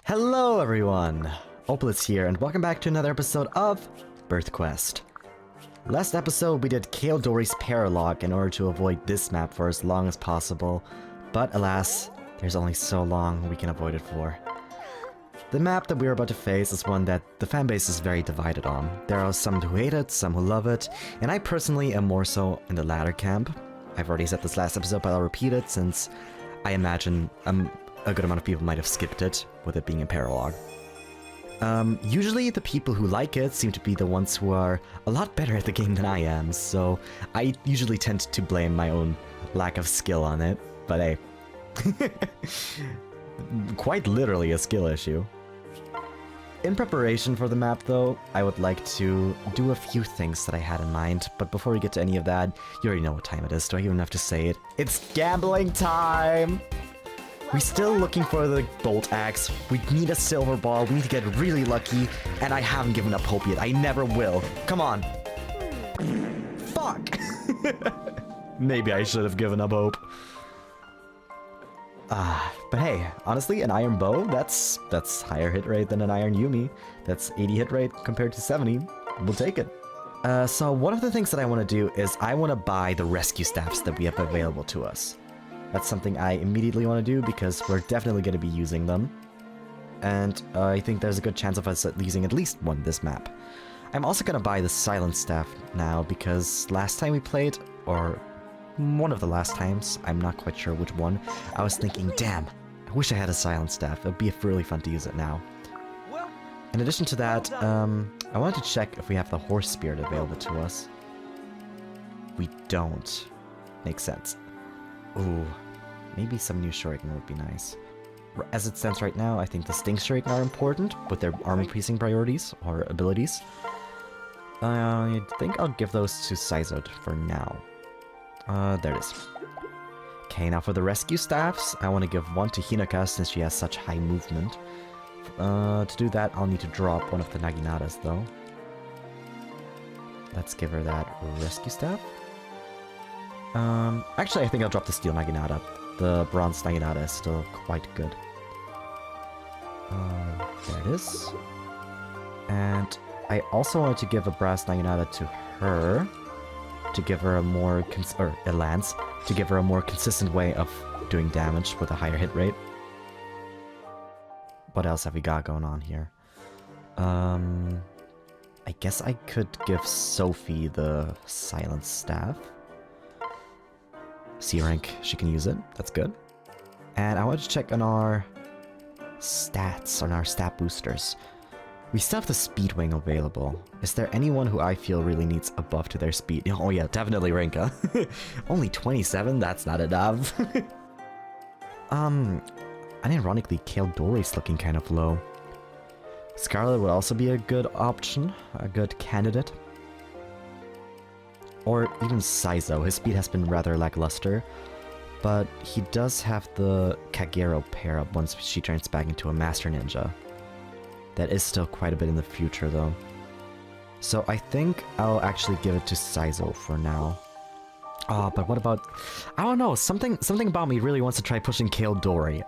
Hello everyone! Opalus here, and welcome back to another episode of Birthquest. Last episode we did Kaeldori's Paralog in order to avoid this map for as long as possible, but alas, there's only so long we can avoid it for. The map that we're about to face is one that the fanbase is very divided on. There are some who hate it, some who love it, and I personally am more so in the latter camp. I've already said this last episode, but I'll repeat it since I imagine a good amount of people might have skipped it, with it being a paralog. Usually the people who like it seem to be the ones who are a lot better at the game than I am, so I usually tend to blame my own lack of skill on it, but hey. Quite literally a skill issue. In preparation for the map though, I would like to do a few things that I had in mind, but before we get to any of that, you already know what time it is, do I even have to say it? It's gambling time! We're still looking for the bolt axe, we need a silver ball, we need to get really lucky, and I haven't given up hope yet, I never will. Come on. Fuck! Maybe I should have given up hope. But hey, honestly, an iron bow, that's higher hit rate than an iron Yumi. That's 80 hit rate compared to 70. We'll take it. So one of the things that I want to do is I want to buy the rescue staffs that we have available to us. That's something I immediately want to do because we're definitely going to be using them. And I think there's a good chance of us using at least one this map. I'm also going to buy the silent staff now because last time we played, or one of the last times, I'm not quite sure which one, I was thinking, damn, I wish I had a silent staff. It would be really fun to use it now. In addition to that, I wanted to check if we have the horse spirit available to us. We don't. Makes sense. Ooh, maybe some new shuriken would be nice. As it stands right now, I think the sting shuriken are important with their armor-piercing priorities or abilities. I think I'll give those to Saizod for now. There it is. Okay, now for the rescue staffs, I want to give one to Hinaka since she has such high movement. To do that, I'll need to drop one of the Naginatas though. Let's give her that rescue staff. Actually, I think I'll drop the steel Naginata. The bronze Naginata is still quite good. There it is. And I also wanted to give a brass Naginata to her, to give her a more a lance, to give her a more consistent way of doing damage with a higher hit rate. What else have we got going on here? I guess I could give Sophie the silent staff. C rank, she can use it. That's good. And I want to check on our stats, on our stat boosters. We still have the speed wing available. Is there anyone who I feel really needs a buff to their speed? Oh yeah, definitely Rinka. Only 27? That's not enough. Unironically, Kaeldori's looking kind of low. Scarlet would also be a good option, a good candidate. Or even Saizo, his speed has been rather lackluster, but he does have the Kagero pair up once she turns back into a Master Ninja. That is still quite a bit in the future though. So I think I'll actually give it to Saizo for now. Oh, but what about... I don't know, something about me really wants to try pushing Kaeldori.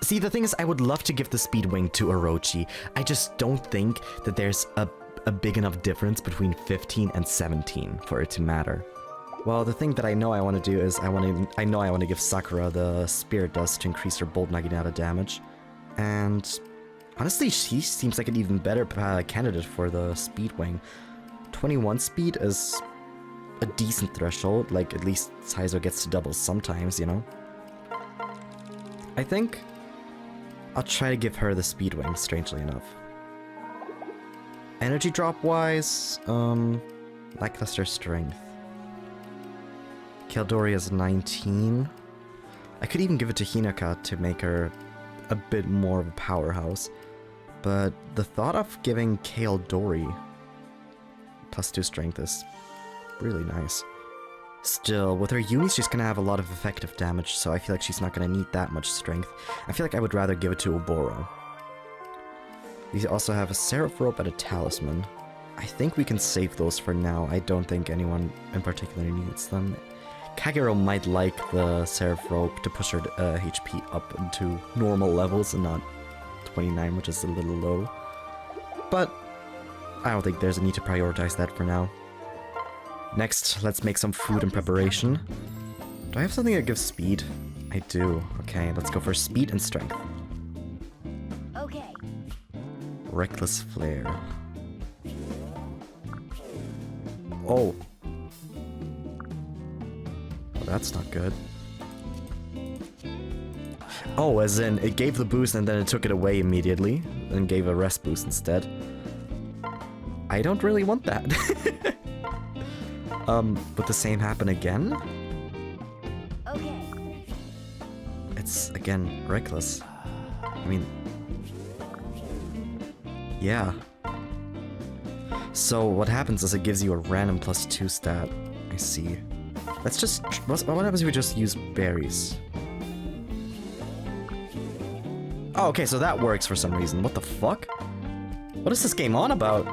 See, the thing is, I would love to give the speed wing to Orochi. I just don't think that there's a big enough difference between 15 and 17 for it to matter. Well, the thing that I know I want to do is I know I want to give Sakura the Spirit Dust to increase her Bolt Naginata damage. And honestly, she seems like an even better candidate for the Speed Wing. 21 speed is a decent threshold, like at least Saizo gets to double sometimes, you know? I think I'll try to give her the Speed Wing, strangely enough. Energy drop wise, lackluster strength. Kaeldori is 19. I could even give it to Hinaka to make her a bit more of a powerhouse. But the thought of giving Kaeldori +2 strength is really nice. Still, with her Yumi, she's gonna have a lot of effective damage, so I feel like she's not gonna need that much strength. I feel like I would rather give it to Oboro. We also have a Seraph Rope and a Talisman. I think we can save those for now. I don't think anyone in particular needs them. Kagero might like the Seraph Rope to push her HP up into normal levels and not 29, which is a little low. But I don't think there's a need to prioritize that for now. Next, let's make some food in preparation. Do I have something that gives speed? I do. Okay, let's go for speed and strength. Okay. Reckless Flare. Oh. Well, that's not good. Oh, as in, it gave the boost and then it took it away immediately, and gave a rest boost instead. I don't really want that. Would the same happen again? Okay. It's, again, reckless. I mean... yeah. So, what happens is it gives you a random +2 stat. I see. Let's just... what happens if we just use berries? Oh, okay, so that works for some reason. What the fuck? What is this game on about?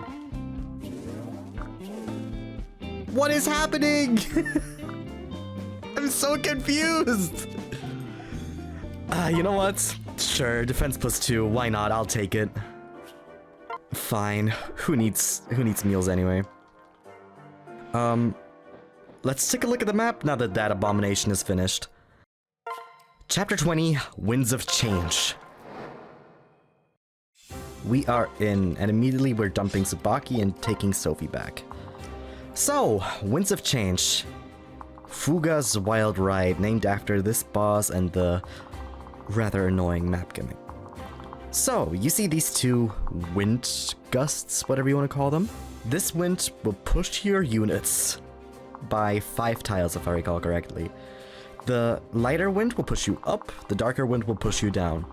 What is happening? I'm so confused! You know what? Sure, defense +2, why not? I'll take it. Fine. Who needs meals anyway? Let's take a look at the map now that that abomination is finished. Chapter 20, Winds of Change. We are in, and immediately we're dumping Tsubaki and taking Sophie back. So, Winds of Change. Fuga's Wild Ride, named after this boss and the rather annoying map gimmick. So, you see these two wind gusts, whatever you want to call them? This wind will push your units by 5 tiles, if I recall correctly. The lighter wind will push you up, the darker wind will push you down.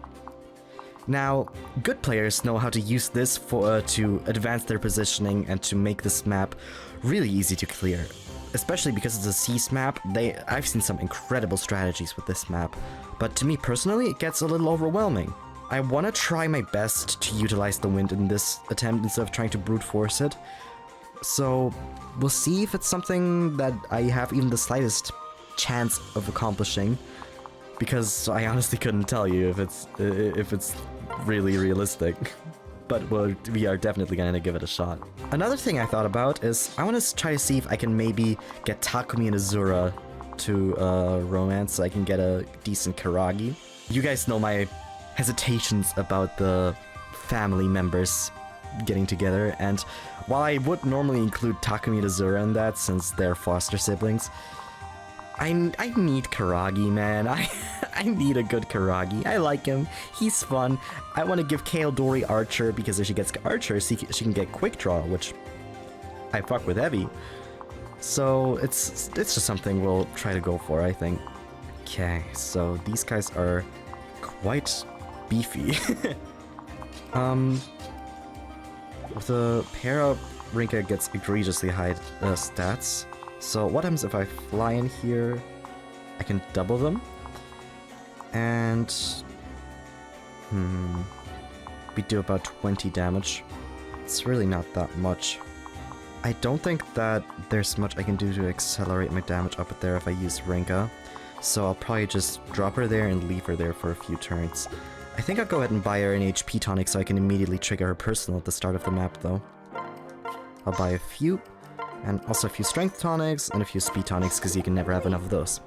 Now, good players know how to use this for to advance their positioning and to make this map really easy to clear. Especially because it's a Seas map, I've seen some incredible strategies with this map, but to me personally, it gets a little overwhelming. I want to try my best to utilize the wind in this attempt instead of trying to brute force it. So, we'll see if it's something that I have even the slightest chance of accomplishing. Because I honestly couldn't tell you if it's really realistic. But we are definitely gonna give it a shot. Another thing I thought about is I want to try to see if I can maybe get Takumi and Azura to romance so I can get a decent Karagi. You guys know my hesitations about the family members getting together, and while I would normally include Takumi and Azura in that since they're foster siblings, I need Karagi, man. I need a good Karagi. I like him. He's fun. I want to give Kaeldori Archer because if she gets Archer, she can get Quick Draw, which I fuck with heavy. So it's just something we'll try to go for, I think. Okay, so these guys are quite beefy. With the pair up, Rinka gets egregiously high stats. So what happens if I fly in here? I can double them. And... we do about 20 damage. It's really not that much. I don't think that there's much I can do to accelerate my damage up there if I use Rinka. So I'll probably just drop her there and leave her there for a few turns. I think I'll go ahead and buy her an HP tonic so I can immediately trigger her personal at the start of the map though. I'll buy a few. And also a few strength tonics and a few speed tonics because you can never have enough of those.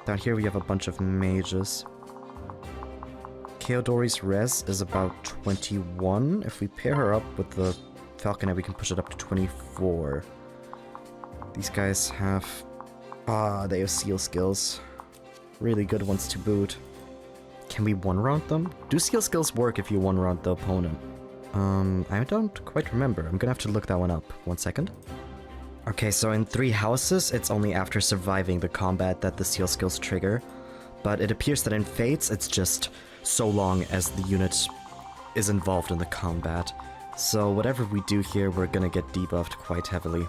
Down here we have a bunch of mages. Kaeldori's res is about 21. If we pair her up with the Falconet, we can push it up to 24. These guys have... they have seal skills. Really good ones to boot. Can we one-round them? Do seal skills work if you one-round the opponent? I don't quite remember. I'm gonna have to look that one up. 1 second. Okay, so in 3 houses, it's only after surviving the combat that the seal skills trigger. But it appears that in Fates, it's just so long as the unit is involved in the combat. So whatever we do here, we're gonna get debuffed quite heavily.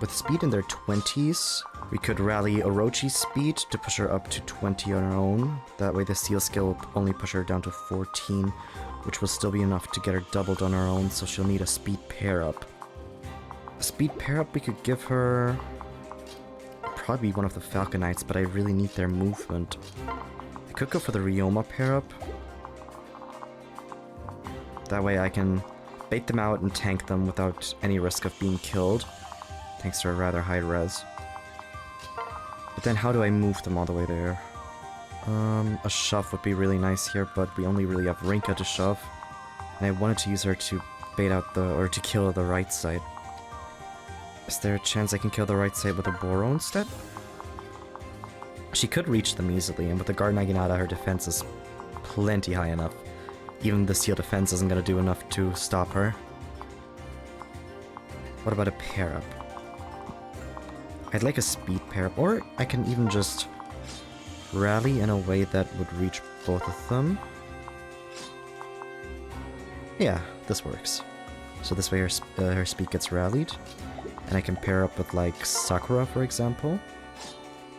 With speed in their 20s, we could rally Orochi's speed to push her up to 20 on her own. That way the seal skill will only push her down to 14, which will still be enough to get her doubled on her own, so she'll need a speed pair up. A speed pair up we could give her probably be one of the Falcon Knights, but I really need their movement. I could go for the Ryoma pair-up. That way I can bait them out and tank them without any risk of being killed, thanks to a rather high res. But then how do I move them all the way there? A shove would be really nice here, but we only really have Rinka to shove. And I wanted to use her to bait out to kill the right side. Is there a chance I can kill the right side with a Boro instead? She could reach them easily, and with the Guard Naginata, her defense is plenty high enough. Even the Seal defense isn't gonna do enough to stop her. What about a pair-up? I'd like a speed pair-up, or I can even just rally in a way that would reach both of them. Yeah, this works. So this way her speed gets rallied, and I can pair up with like Sakura, for example,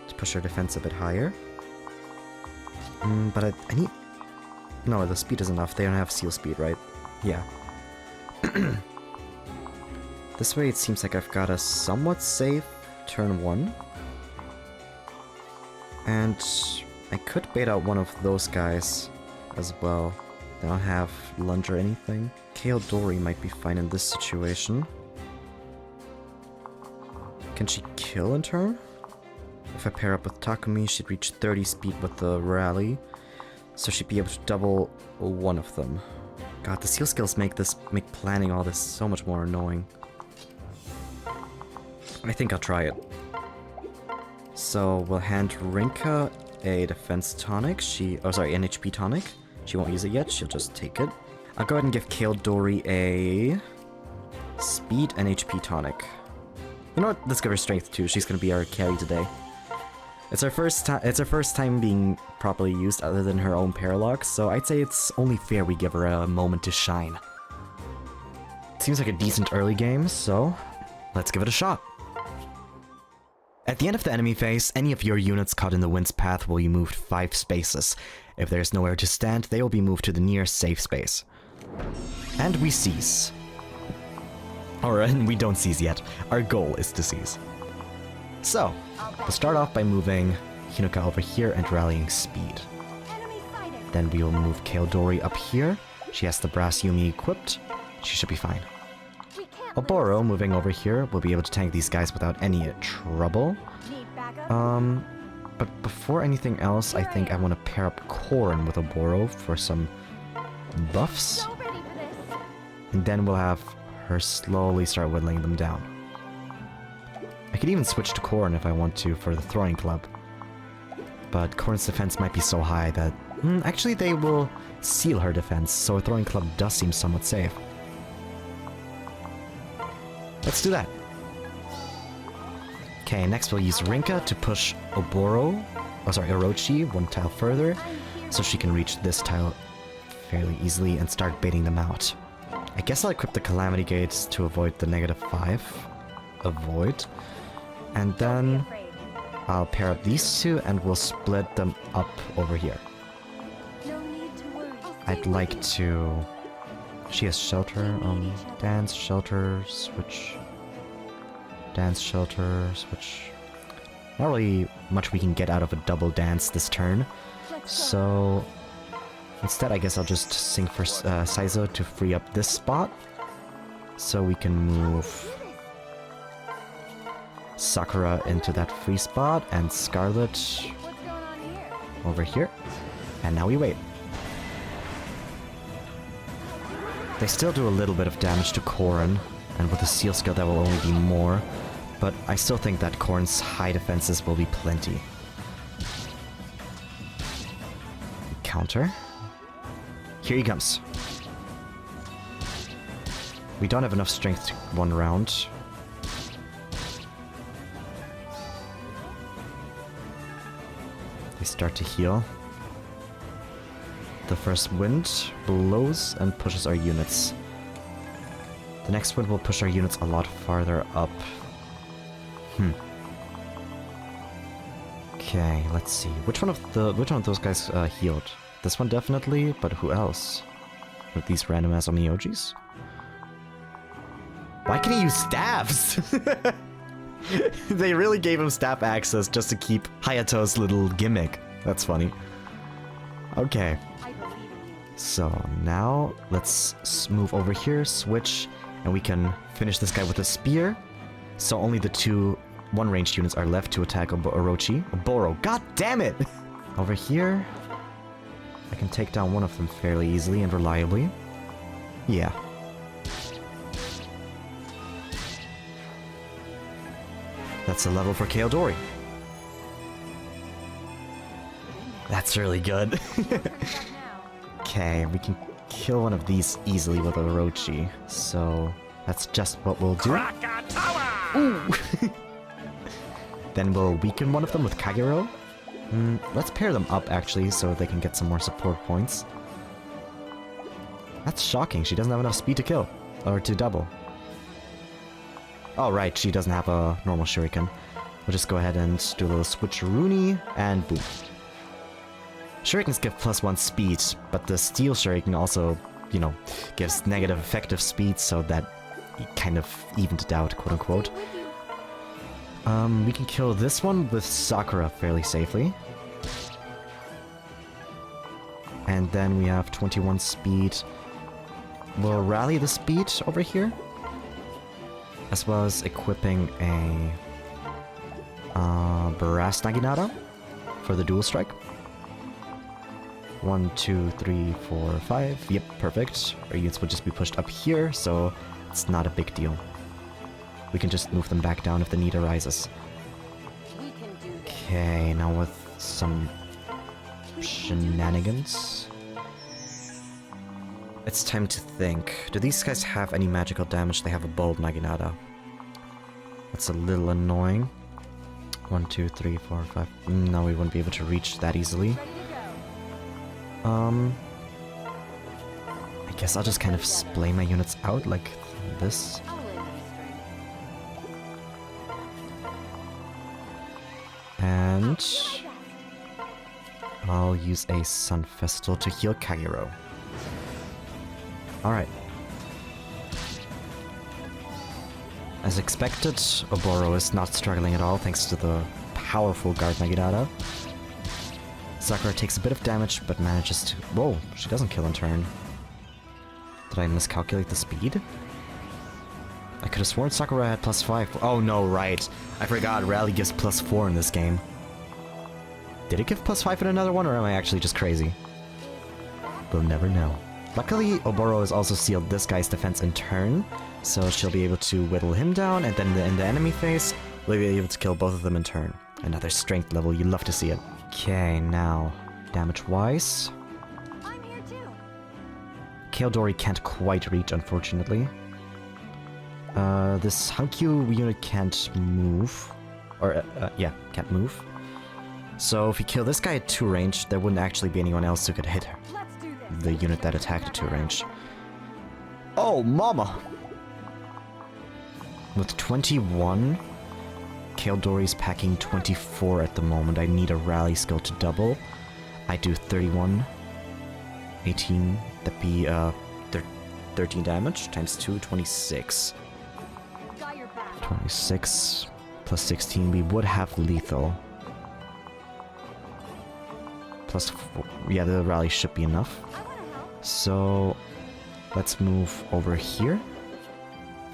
to push her defense a bit higher. But I need... No, the speed is enough. They don't have seal speed, right? Yeah. This way it seems like I've got a somewhat safe turn 1. And I could bait out one of those guys as well. They don't have lunge or anything. Kaeldori might be fine in this situation. Can she kill in turn? If I pair up with Takumi, she'd reach 30 speed with the rally. So she'd be able to double one of them. God, the seal skills make planning all this so much more annoying. I think I'll try it. So we'll hand Rinka a defense tonic. an HP tonic. She won't use it yet, she'll just take it. I'll go ahead and give Kaeldori a speed and HP tonic. You know what? Let's give her strength too. She's gonna be our carry today. It's her first time being properly used other than her own Paralox, so I'd say it's only fair we give her a moment to shine. Seems like a decent early game, so let's give it a shot. At the end of the enemy phase, any of your units caught in the wind's path will be moved 5 spaces. If there's nowhere to stand, they will be moved to the nearest safe space. And we seize. Or we don't seize yet. Our goal is to seize. So, we'll start off by moving Hinoka over here and rallying speed. Then we will move Kaeldori up here. She has the Brass Yumi equipped. She should be fine. Oboro, moving over here, will be able to tank these guys without any trouble. But before anything else, I think I want to pair up Corrin with Oboro for some buffs. And then we'll have her slowly start whittling them down. I could even switch to Corrin if I want to for the throwing club. But Corrin's defense might be so high that... actually, they will seal her defense, so a throwing club does seem somewhat safe. Let's do that. Okay, next we'll use Rinka to push Orochi one tile further, so she can reach this tile fairly easily and start baiting them out. I guess I'll equip the Calamity Gates to avoid the -5. Avoid. And then I'll pair up these two and we'll split them up over here. I'd like to... She has shelter, dance, shelter, switch. Dance, shelter, switch. Not really much we can get out of a double dance this turn. So instead I guess I'll just sing for Saizo to free up this spot. So we can move Sakura into that free spot and Scarlet over here. And now we wait. They still do a little bit of damage to Corrin, and with a seal skill that will only be more, but I still think that Corrin's high defenses will be plenty. Counter. Here he comes. We don't have enough strength to one round. They start to heal. The first wind blows and pushes our units. The next wind will push our units a lot farther up. Okay, let's see. Which one of those guys healed? This one definitely, but who else? With these random ass Omiyojis? Why can he use staves? They really gave him staff access just to keep Hayato's little gimmick. That's funny. Okay. I believe in you. So now let's move over here, switch, and we can finish this guy with a spear. So only the two one-ranged units are left to attack Orochi. Oboro, god damn it! Over here, I can take down one of them fairly easily and reliably. Yeah. That's a level for Kaodori. That's really good. Okay, we can kill one of these easily with Orochi. So that's just what we'll do. Ooh. Then we'll weaken one of them with Kagero. Let's pair them up actually so they can get some more support points. That's shocking, she doesn't have enough speed to kill. Or to double. Oh right, she doesn't have a normal shuriken. We'll just go ahead and do a little switcheroony and boom. Shurikens give +1 speed, but the steel shuriken also, you know, gives negative effective speed, so that kind of evened it out, quote unquote. We can kill this one with Sakura fairly safely. And then we have 21 speed. We'll rally the speed over here. As well as equipping a Brass Naginata for the dual strike. 1, 2, 3, 4, 5. Yep, perfect. Our units will just be pushed up here, so it's not a big deal. We can just move them back down if the need arises. Okay, now with some shenanigans. It's time to think. Do these guys have any magical damage? They have a bold Naginata. That's a little annoying. 1, 2, 3, 4, 5. No, we wouldn't be able to reach that easily. I guess I'll just kind of splay my units out like this. And I'll use a Sun Festal to heal Kagero. Alright. As expected, Oboro is not struggling at all thanks to the powerful Guard Naginata. Sakura takes a bit of damage, but manages to... Whoa, she doesn't kill in turn. Did I miscalculate the speed? I could have sworn Sakura had +5. Oh no, right. I forgot Rally gives +4 in this game. Did it give +5 in another one, or am I actually just crazy? We'll never know. Luckily, Oboro has also sealed this guy's defense in turn, so she'll be able to whittle him down, and then in the enemy phase, we'll be able to kill both of them in turn. Another strength level, you love to see it. Okay, now, damage-wise... I'm here too. Kaodori can't quite reach, unfortunately. This Hankyu unit can't move. Or, yeah, can't move. So if you kill this guy at 2 range, there wouldn't actually be anyone else who could hit her. Let's do this. The unit that attacked at 2 range. Oh, mama! With 21, Kaodori's packing 24 at the moment. I need a rally skill to double. I do 31. 18, that'd be 13 damage, times 2, 26. Got your back. 26 plus 16, we would have lethal. Plus 4, yeah, the rally should be enough. I wanna help. So, let's move over here.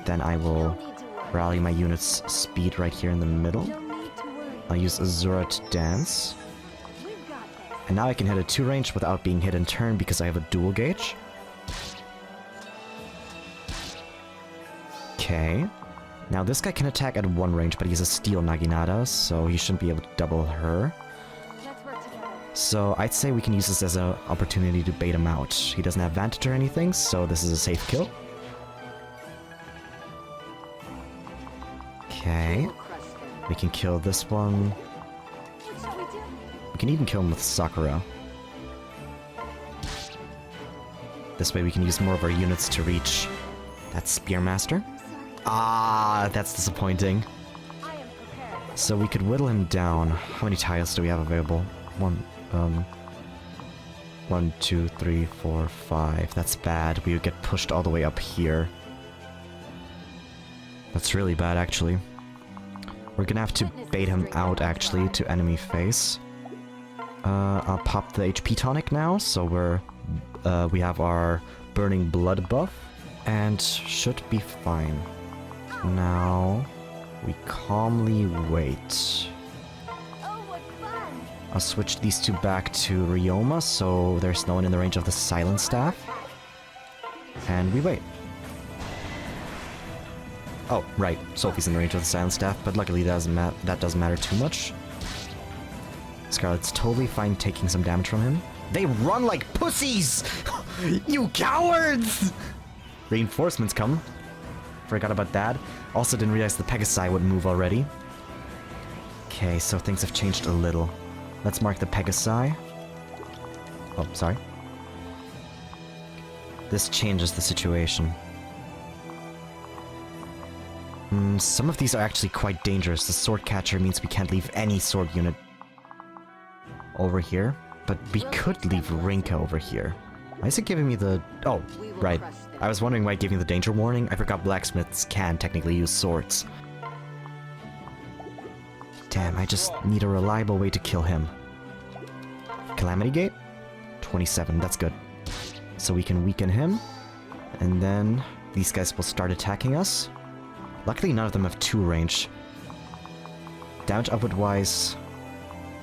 Then I will Don't need to worry. rally my unit's speed right here in the middle. Don't need to worry. I'll use Azura to dance. We've got this. And now I can hit at 2 range without being hit in turn because I have a dual gauge. Okay. Now this guy can attack at 1 range, but he's a steel Naginata, so he shouldn't be able to double her. Let's work together. So I'd say we can use this as an opportunity to bait him out. He doesn't have advantage or anything, so this is a safe kill. Okay. We'll crush them. We can kill this one. What shall we do? We can even kill him with Sakura. This way we can use more of our units to reach that Spearmaster. Ah, that's disappointing. I am prepared. So we could whittle him down. How many tiles do we have available? 1, 2, 3, 4, 5. That's bad. We would get pushed all the way up here. That's really bad, actually. We're gonna have to bait him out, actually, to enemy face. I'll pop the HP tonic now, so we have our burning blood buff, and should be fine. Now, we calmly wait. Oh, what fun! I'll switch these two back to Ryoma, so there's no one in the range of the Silent Staff. And we wait. Oh, right. Sophie's in the range of the Silent Staff, but luckily that doesn't matter too much. Scarlet's totally fine taking some damage from him. They run like pussies! You cowards! Reinforcements come. Forgot about that. Also didn't realize the Pegasi would move already. Okay, so things have changed a little. Let's mark the Pegasi. Oh, sorry. This changes the situation. Some of these are actually quite dangerous. The sword catcher means we can't leave any sword unit over here, but we could leave Rinka over here. Why is it giving me the... Oh, right. I was wondering why it gave me the danger warning. I forgot blacksmiths can technically use swords. Damn, I just need a reliable way to kill him. Calamity Gate? 27, that's good. So we can weaken him, and then these guys will start attacking us. Luckily, none of them have 2 range. Damage output-wise,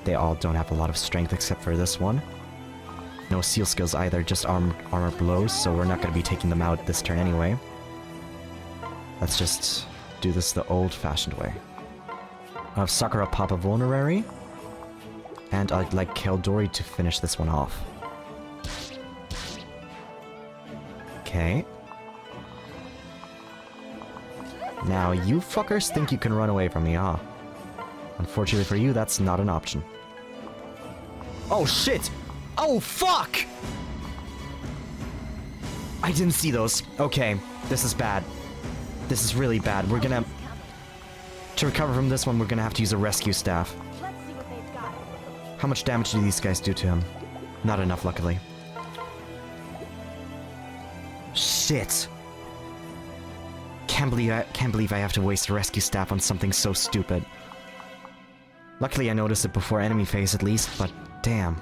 they all don't have a lot of strength except for this one. No seal skills either, just armor blows, so we're not going to be taking them out this turn anyway. Let's just do this the old-fashioned way. I have Sakura pop a vulnerary, and I'd like Keldori to finish this one off. Okay. Now, you fuckers think you can run away from me, huh? Unfortunately for you, that's not an option. Oh, shit! Oh, fuck! I didn't see those. Okay, this is bad. This is really bad. We're gonna... To recover from this one, we're gonna have to use a rescue staff. Let's see what they've got. How much damage do these guys do to him? Not enough, luckily. Shit! Can't believe I have to waste a rescue staff on something so stupid. Luckily I noticed it before enemy phase at least, but damn.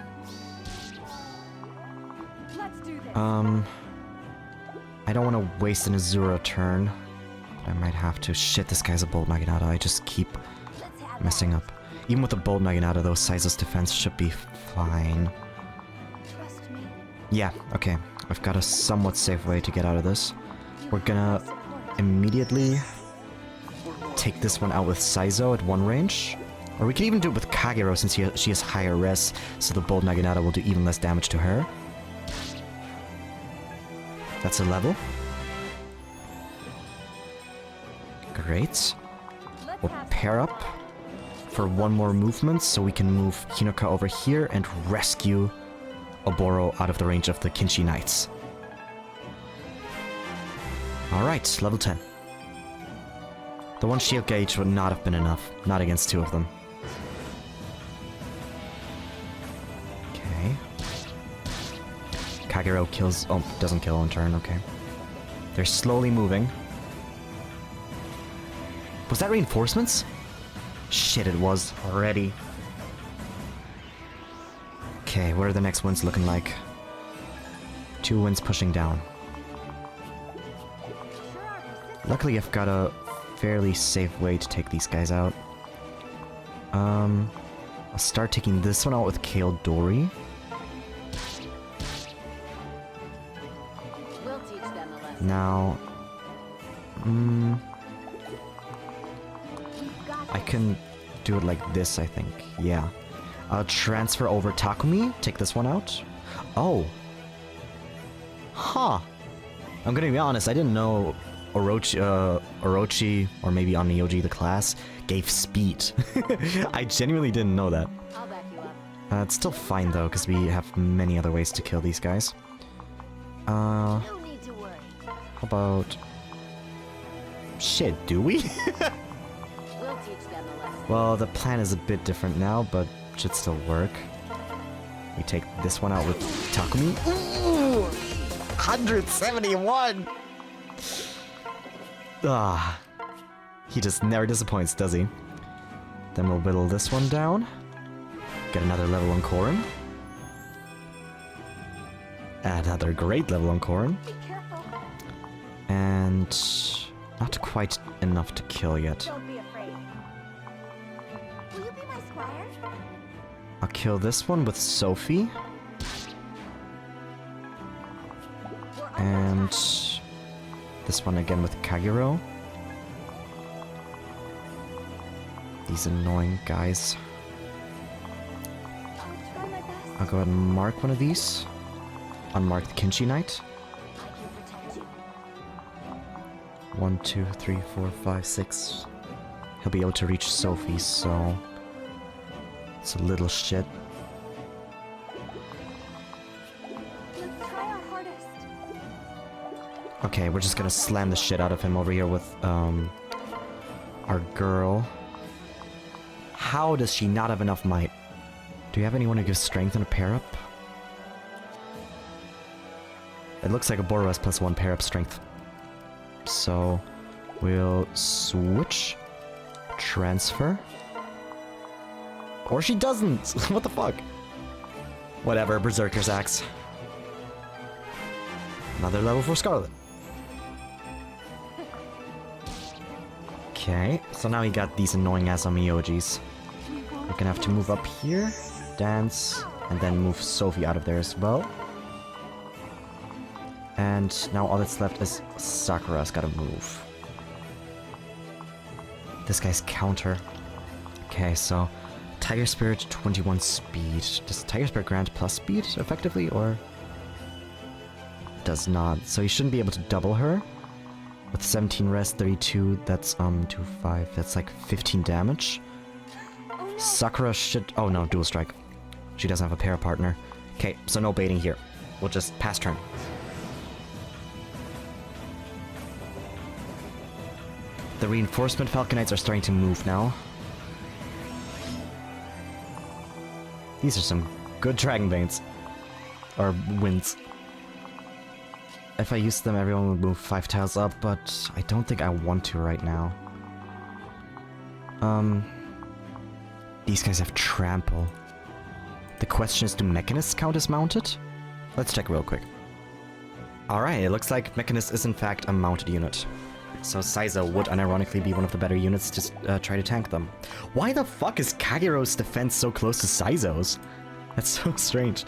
Let's do this. I don't want to waste an Azura turn. But I might have to. Shit, this guy's a Bolt Naginata. I just keep Let's have messing up. Even with the Bolt Naginata, though, Sizeless defense should be fine. Trust me. Yeah, okay. I've got a somewhat safe way to get out of this. We're gonna immediately take this one out with Saizo at 1 range. Or we could even do it with Kagero since she has higher res, so the Bold Naginata will do even less damage to her. That's a level. Great. We'll pair up for 1 more movement so we can move Hinoka over here and rescue Oboro out of the range of the Kinshi Knights. Alright, level 10. The 1 shield gauge would not have been enough, not against 2 of them. Okay. Kagero kills... Oh, doesn't kill on turn, okay. They're slowly moving. Was that reinforcements? Shit, it was already. Okay, what are the next ones looking like? 2 winds pushing down. Luckily, I've got a fairly safe way to take these guys out. I'll start taking this one out with Keldori. We'll teach them a lesson. Now... I can do it like this, I think. Yeah. I'll transfer over Takumi, take this one out. Oh. Huh. I'm gonna be honest, I didn't know Orochi, or maybe Onmyoji, the class, gave speed. I genuinely didn't know that. I'll back you up. It's still fine though, because we have many other ways to kill these guys. No need to worry. How about... Shit, do we? We'll teach them a lesson. Well, the plan is a bit different now, but should still work. We take this one out with Takumi. Ooh! 171! Ah. He just never disappoints, does he? Then we'll whittle this one down. Get another level on Corrin. Another great level on Corrin. Be careful. And not quite enough to kill yet. Don't be afraid. Will you be my squire? I'll kill this one with Sophie. And this one again with Kagero. These annoying guys. I'll try my best. I'll go ahead and mark one of these. Unmark the Kinchi Knight. I can protect you. 1, 2, 3, 4, 5, 6. He'll be able to reach Sophie, so it's a little shit. Let's try our hardest. Okay, we're just gonna slam the shit out of him over here with our girl. How does she not have enough might? Do you have anyone who gives strength and a pair up? It looks like a Boros plus 1 pair up strength. So we'll switch, transfer. Or she doesn't! What the fuck? Whatever, Berserker's Axe. Another level for Scarlet. Okay, so now we got these annoying ass Amiyojis. We're gonna have to move up here, dance, and then move Sophie out of there as well. And now all that's left is Sakura's gotta move. This guy's counter. Okay, so Tiger Spirit 21 speed. Does Tiger Spirit grant plus speed effectively, or does not? So you shouldn't be able to double her. With 17 rest, 32, that's 2, 5, that's like 15 damage. Sakura should... Oh no, dual strike. She doesn't have a pair partner. Okay, so no baiting here. We'll just pass turn. The reinforcement Falconites are starting to move now. These are some good Dragon Banes. Or winds. If I use them, everyone would move 5 tiles up, but I don't think I want to right now. These guys have trample. The question is, do Mechanist count as mounted? Let's check real quick. Alright, it looks like Mechanist is in fact a mounted unit. So Saizo would unironically be one of the better units to try to tank them. Why the fuck is Kagero's defense so close to Saizo's? That's so strange.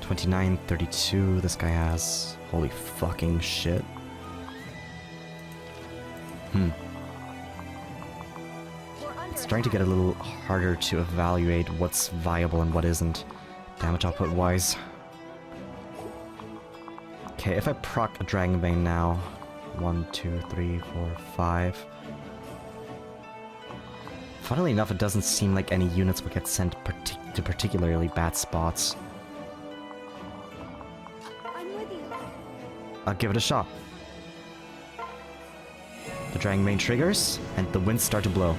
29, 32, this guy has. Holy fucking shit. It's starting to get a little harder to evaluate what's viable and what isn't, damage output wise. Okay, if I proc a Dragon Bane now, 1, 2, 3, 4, 5. Funnily enough, it doesn't seem like any units will get sent to particularly bad spots. I'm with you. I'll give it a shot. The Dragon Bane triggers, and the winds start to blow.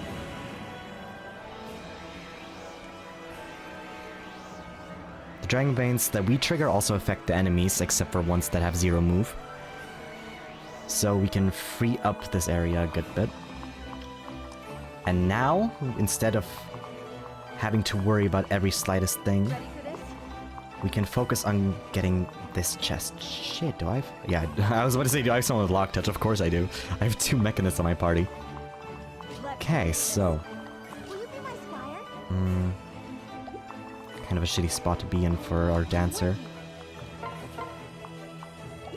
The Dragon Banes that we trigger also affect the enemies, except for ones that have 0 move. So we can free up this area a good bit. And now, instead of having to worry about every slightest thing, Ready for this? we can focus on getting this chest. Shit, do I have... Yeah, I was about to say, do I have someone with Lock Touch? Of course I do. I have 2 Mechanists on my party. Okay, so... Will you be my squire? Kind of a shitty spot to be in for our dancer.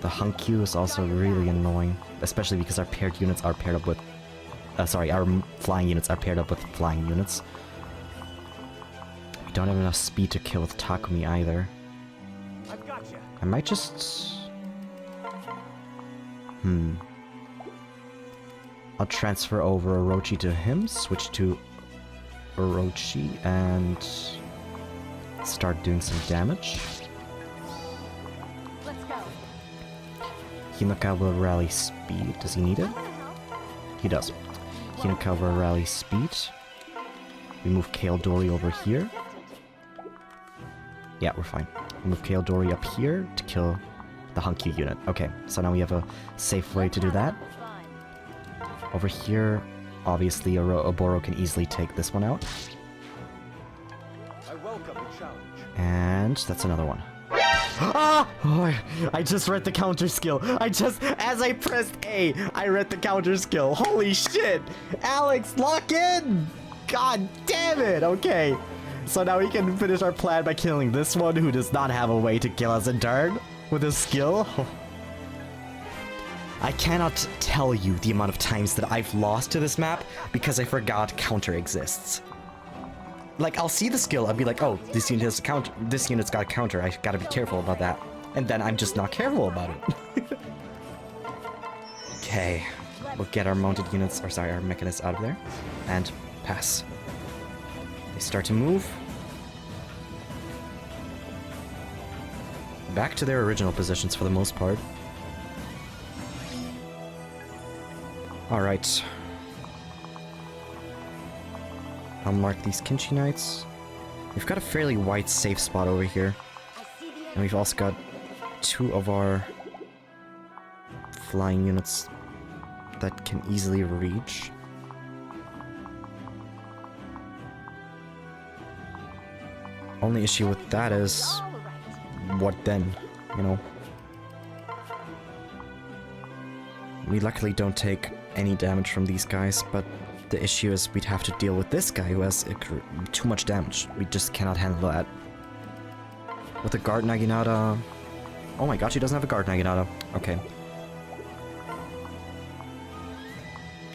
The Hankyu is also really annoying, especially because our paired units are paired up with... sorry, our flying units are paired up with flying units. We don't have enough speed to kill with Takumi either. I've got you. I might just... I'll transfer over Orochi to him, switch to Orochi, and start doing some damage. Let's go. Hinoka will rally speed. Does he need it? I'm gonna help. He does. Hinoka will rally speed. We move Kale Dory over here. Yeah, we're fine. We move Kale Dory up here to kill the Hankyu unit. Okay, so now we have a safe way to do that. Over here, obviously Oboro can easily take this one out. I welcome the challenge. And that's another one. Ah! Oh, I just read the counter skill. As I pressed A, I read the counter skill. Holy shit! Alex, lock in! God damn it! Okay. So now we can finish our plan by killing this one who does not have a way to kill us in turn with his skill. I cannot tell you the amount of times that I've lost to this map because I forgot counter exists. Like, I'll see the skill, I'll be like, oh, this unit has a counter, this unit's got a counter, I gotta be careful about that. And then I'm just not careful about it. Okay, we'll get our mounted units, or sorry, our mechanists out of there. And pass. They start to move. Back to their original positions for the most part. Alright. I'll mark these Kinchi Knights. We've got a fairly wide safe spot over here. And we've also got 2 of our flying units that can easily reach. Only issue with that is... what then? You know? We luckily don't take any damage from these guys, but the issue is we'd have to deal with this guy who has too much damage. We just cannot handle that. With a guard Naginata... Oh my god, she doesn't have a guard Naginata. Okay.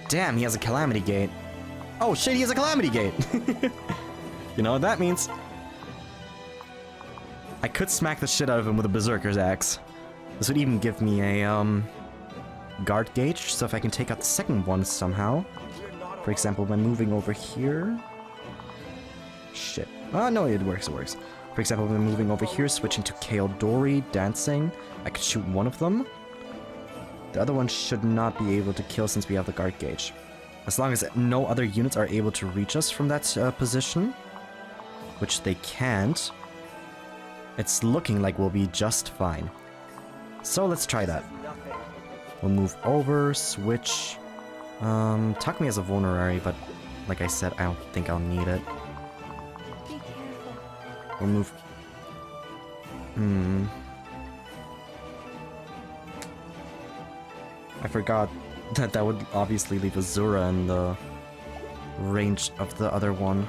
Damn, he has a Calamity Gate. Oh shit, he has a Calamity Gate! You know what that means? I could smack the shit out of him with a Berserker's Axe. This would even give me a, guard gauge, so if I can take out the second one somehow. For example, when moving over here... Shit. Oh, no, it works, it works. For example, when moving over here, switching to Kaeldori, dancing, I could shoot one of them. The other one should not be able to kill since we have the guard gauge. As long as no other units are able to reach us from that position, which they can't, it's looking like we'll be just fine. So let's try that. We'll move over, switch. Takumi has a vulnerary, but like I said, I don't think I'll need it. We'll move... I forgot that that would obviously leave Azura in the range of the other one.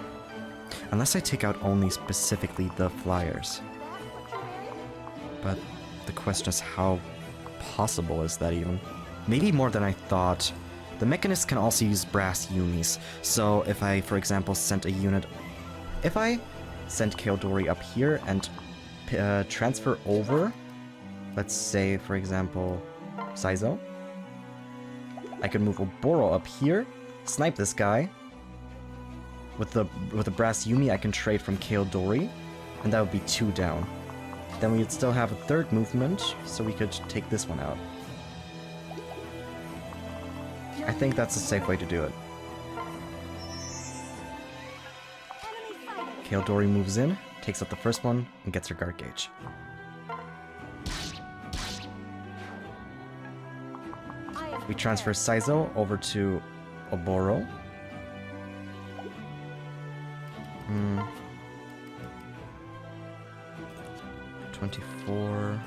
Unless I take out only specifically the flyers. But the question is, how possible is that even? Maybe more than I thought. The mechanists can also use brass Yumis. So if I, for example, sent a unit... If I sent Kaeldori up here and transfer over, let's say, for example, Saizo, I could move Oboro up here, snipe this guy. With the brass Yumi, I can trade from Kaeldori, and that would be 2 down. Then we'd still have a third movement, so we could take this one out. I think that's a safe way to do it. Kaeldori moves in, takes out the first one, and gets her guard gauge. We transfer Saizo over to Oboro. 24...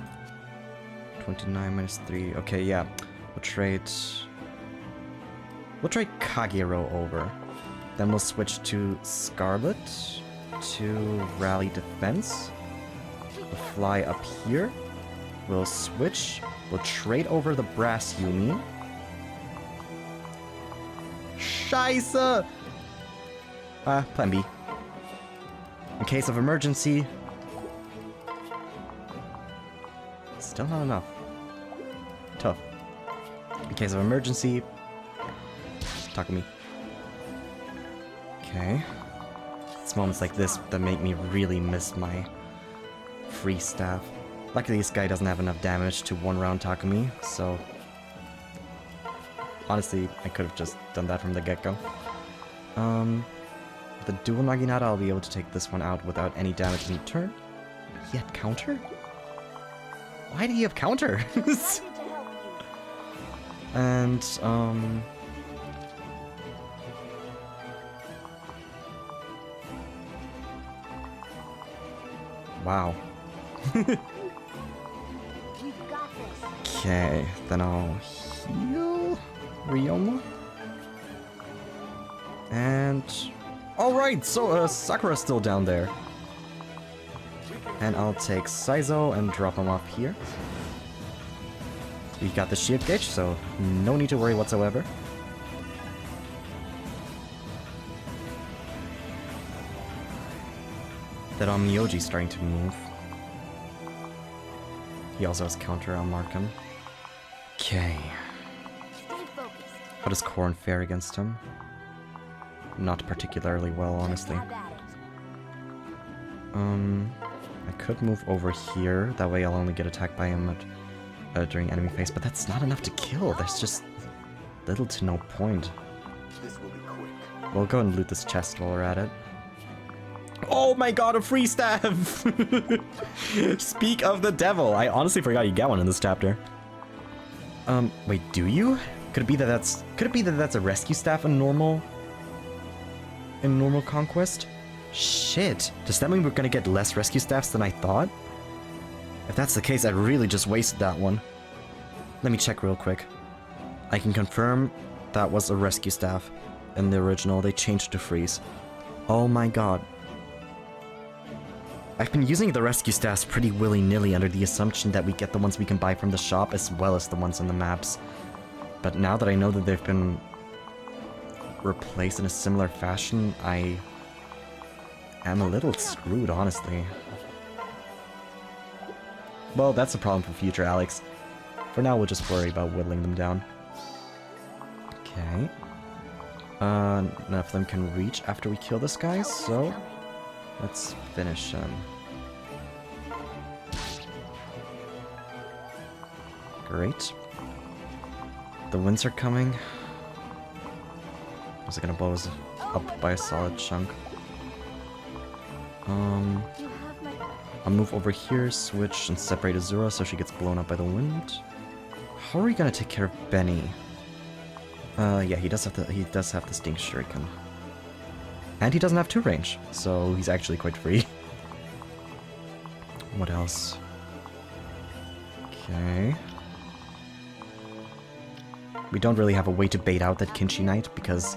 29 minus 3. Okay, yeah. We'll trade Kagero over. Then we'll switch to Scarlet to Rally Defense. We'll fly up here. We'll switch. We'll trade over the Brass Yumi. Scheiße! Plan B. In case of emergency. Still not enough. Tough. In case of emergency. Takumi. Okay. It's moments like this that make me really miss my free staff. Luckily this guy doesn't have enough damage to one-round Takumi, so... Honestly, I could have just done that from the get-go. The dual Naginata, I'll be able to take this one out without any damage in turn. He had counter? Why did he have counter? And, Wow. We've got this. Okay, then I'll heal Ryoma. And... Alright, so Sakura's still down there. And I'll take Saizo and drop him off here. We got the shield gauge, so no need to worry whatsoever. That Myoji's starting to move. He also has counter, I'll mark him. Okay. Stay focused. How does Korn fare against him? Not particularly well, honestly. Have at it. I could move over here. That way I'll only get attacked by him during enemy phase, but that's not enough to kill. There's just little to no point. This will be quick. We'll go and loot this chest while we're at it. Oh my god, a free staff! Speak of the devil. I honestly forgot you get one in this chapter. Wait, do you? Could it be that that's a rescue staff in normal Conquest? Shit. Does that mean we're gonna get less rescue staffs than I thought? If that's the case, I really just wasted that one. Let me check real quick. I can confirm that was a rescue staff. In the original, they changed to freeze. Oh my god. I've been using the rescue staffs pretty willy-nilly under the assumption that we get the ones we can buy from the shop as well as the ones in the maps. But now that I know that they've been replaced in a similar fashion, I am a little screwed, honestly. Well, that's a problem for future, Alex. For now, we'll just worry about whittling them down. Okay. None of them can reach after we kill this guy, so let's finish him. Great. The winds are coming. Was it gonna blow us up by a solid chunk? You have my I'll move over here, switch, and separate Azura so she gets blown up by the wind. How are we gonna take care of Benny? Yeah, he does have the Sting Shuriken. And he doesn't have 2 range, so he's actually quite free. What else? Okay. We don't really have a way to bait out that Kinshi Knight, because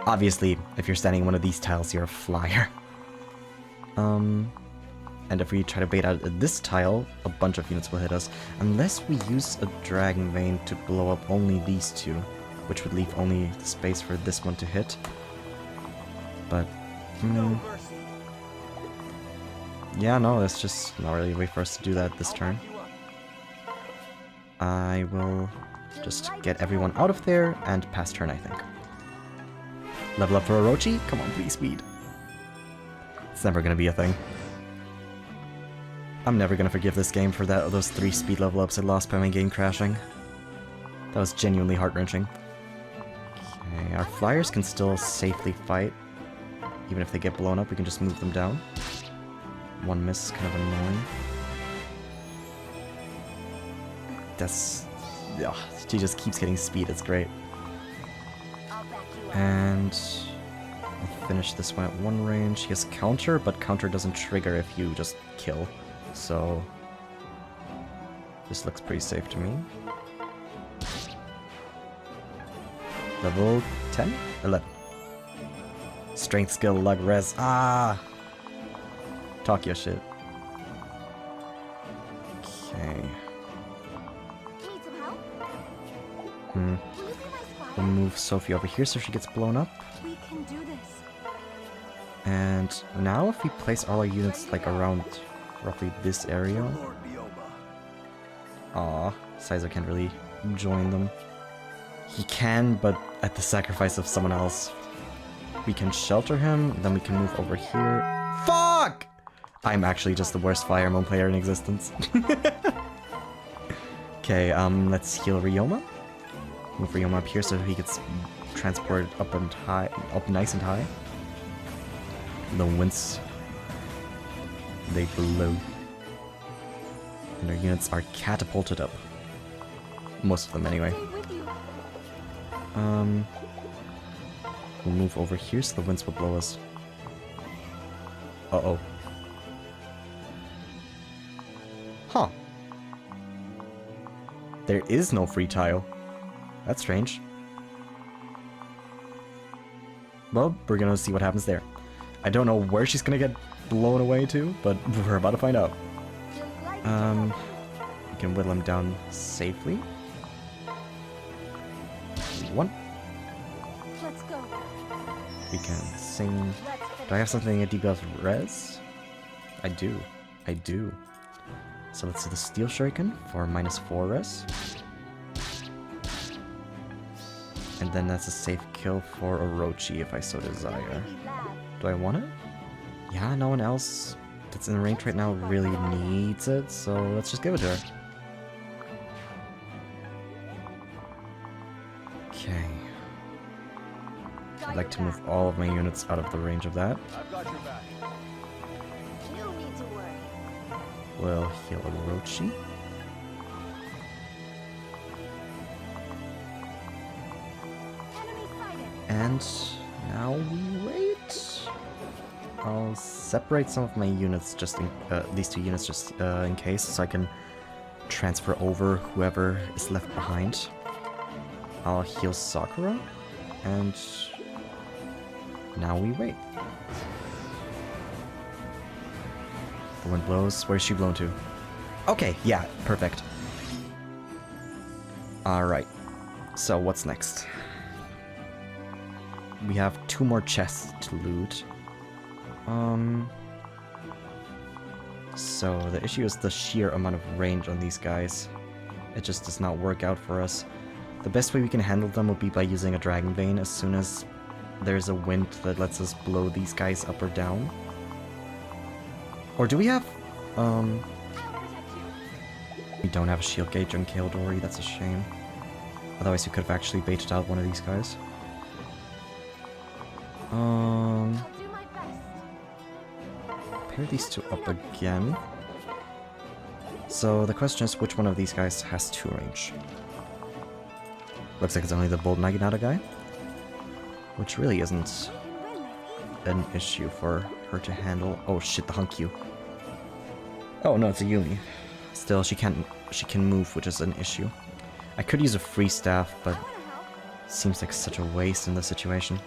obviously, if you're standing in one of these tiles, you're a flyer. And if we try to bait out this tile, a bunch of units will hit us, unless we use a Dragon Vein to blow up only these 2, which would leave only the space for this one to hit. But, yeah, no, there's just not really a way for us to do that this turn. I will just get everyone out of there and pass turn, I think. Level up for Orochi? Come on, please, speed. It's never gonna be a thing. I'm never gonna forgive this game for those 3 speed level ups I lost by my game crashing. That was genuinely heart-wrenching. Okay, our flyers can still safely fight. Even if they get blown up, we can just move them down. One miss is kind of annoying. That's... yeah, she just keeps getting speed, it's great. I'll back you up. And... I'll finish this one at 1 range. He has counter, but counter doesn't trigger if you just kill. So... this looks pretty safe to me. Level 10? 11. Strength, skill, luck, res. Ah! Talk your shit. Okay. Need some help? Hmm. Will you be my squire? We'll move Sophie over here so she gets blown up. We can do this. And now if we place all our units like around roughly this area. Lord Ryoma. Aw, Saizo can't really join them. He can, but at the sacrifice of someone else. We can shelter him, then we can move over here. Fuck! I'm actually just the worst Fire Emblem player in existence. Okay, let's heal Ryoma. Move Ryoma up here so he gets transported up and high, up nice and high. The winds, they blow. And our units are catapulted up. Most of them anyway. Stay with you. We'll move over here so the winds will blow us. Uh-oh. Huh. There is no free tile. That's strange. Well, we're gonna see what happens there. I don't know where she's gonna get blown away to, but we're about to find out. We can whittle him down safely. 1. Let's go. We can sing. Do I have something at debuff res? I do. I do. So let's do the Steel Shuriken for -4 res. And then that's a safe kill for Orochi if I so desire. Do I want it? Yeah, no one else that's in range right now really needs it, so let's just give it to her. Okay. I'd like to move all of my units out of the range of that. I've got your back. No need to worry. We'll heal Orochi. Enemy sighted. And now we wait. I'll separate some of my units just in these 2 units just in case, so I can transfer over whoever is left behind. I'll heal Sakura, and now we wait. The wind blows. Where's she blown to? Okay, yeah, perfect. Alright, so what's next? We have 2 more chests to loot. So the issue is the sheer amount of range on these guys. It just does not work out for us. The best way we can handle them would be by using a Dragon Vein as soon as there's a wind that lets us blow these guys up or down. Or do we have, I'll protect you. we don't have a shield gauge on Kaeldori, that's a shame. Otherwise we could have actually baited out one of these guys. I'll do my best. Pair these 2 up again. So the question is, which one of these guys has 2 range? Looks like it's only the Bold Naginata guy. Which really isn't You can win this easy. an issue for her to handle. Oh shit, the Hunkyu. Oh no, it's a Yumi. Still, she can move, which is an issue. I could use a free staff, but I wanna help. seems like such a waste in this situation.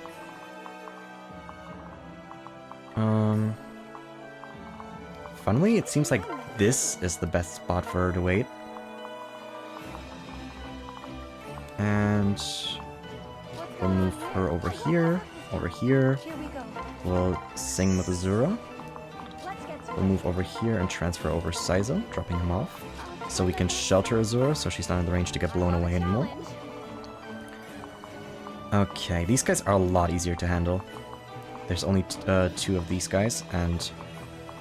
Funnily, it seems like this is the best spot for her to wait. And we'll move her over here, Here we go. We'll sing with Azura. Let's get to We'll it. move over here and transfer over Saizo, dropping him off. So we can shelter Azura so she's not in the range to get blown away anymore. Challenge. Okay, these guys are a lot easier to handle. There's only 2 of these guys, and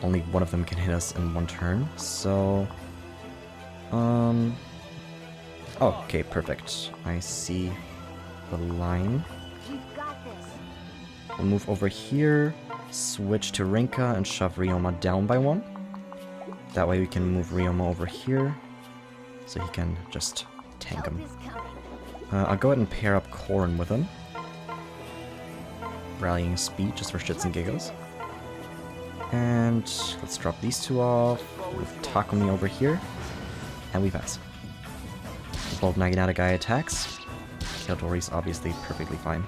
only one of them can hit us in 1 turn, so... Okay, perfect. I see the line. You've got this. We'll move over here, switch to Rinka, and shove Ryoma down by 1. That way we can move Ryoma over here, so he can just tank him. Help is coming. I'll go ahead and pair up Corrin with him. Rallying speed just for shits and giggles. And let's drop these 2 off. Move Takumi over here. And we pass. The Bold Naginata guy attacks. Kaeldori's obviously perfectly fine.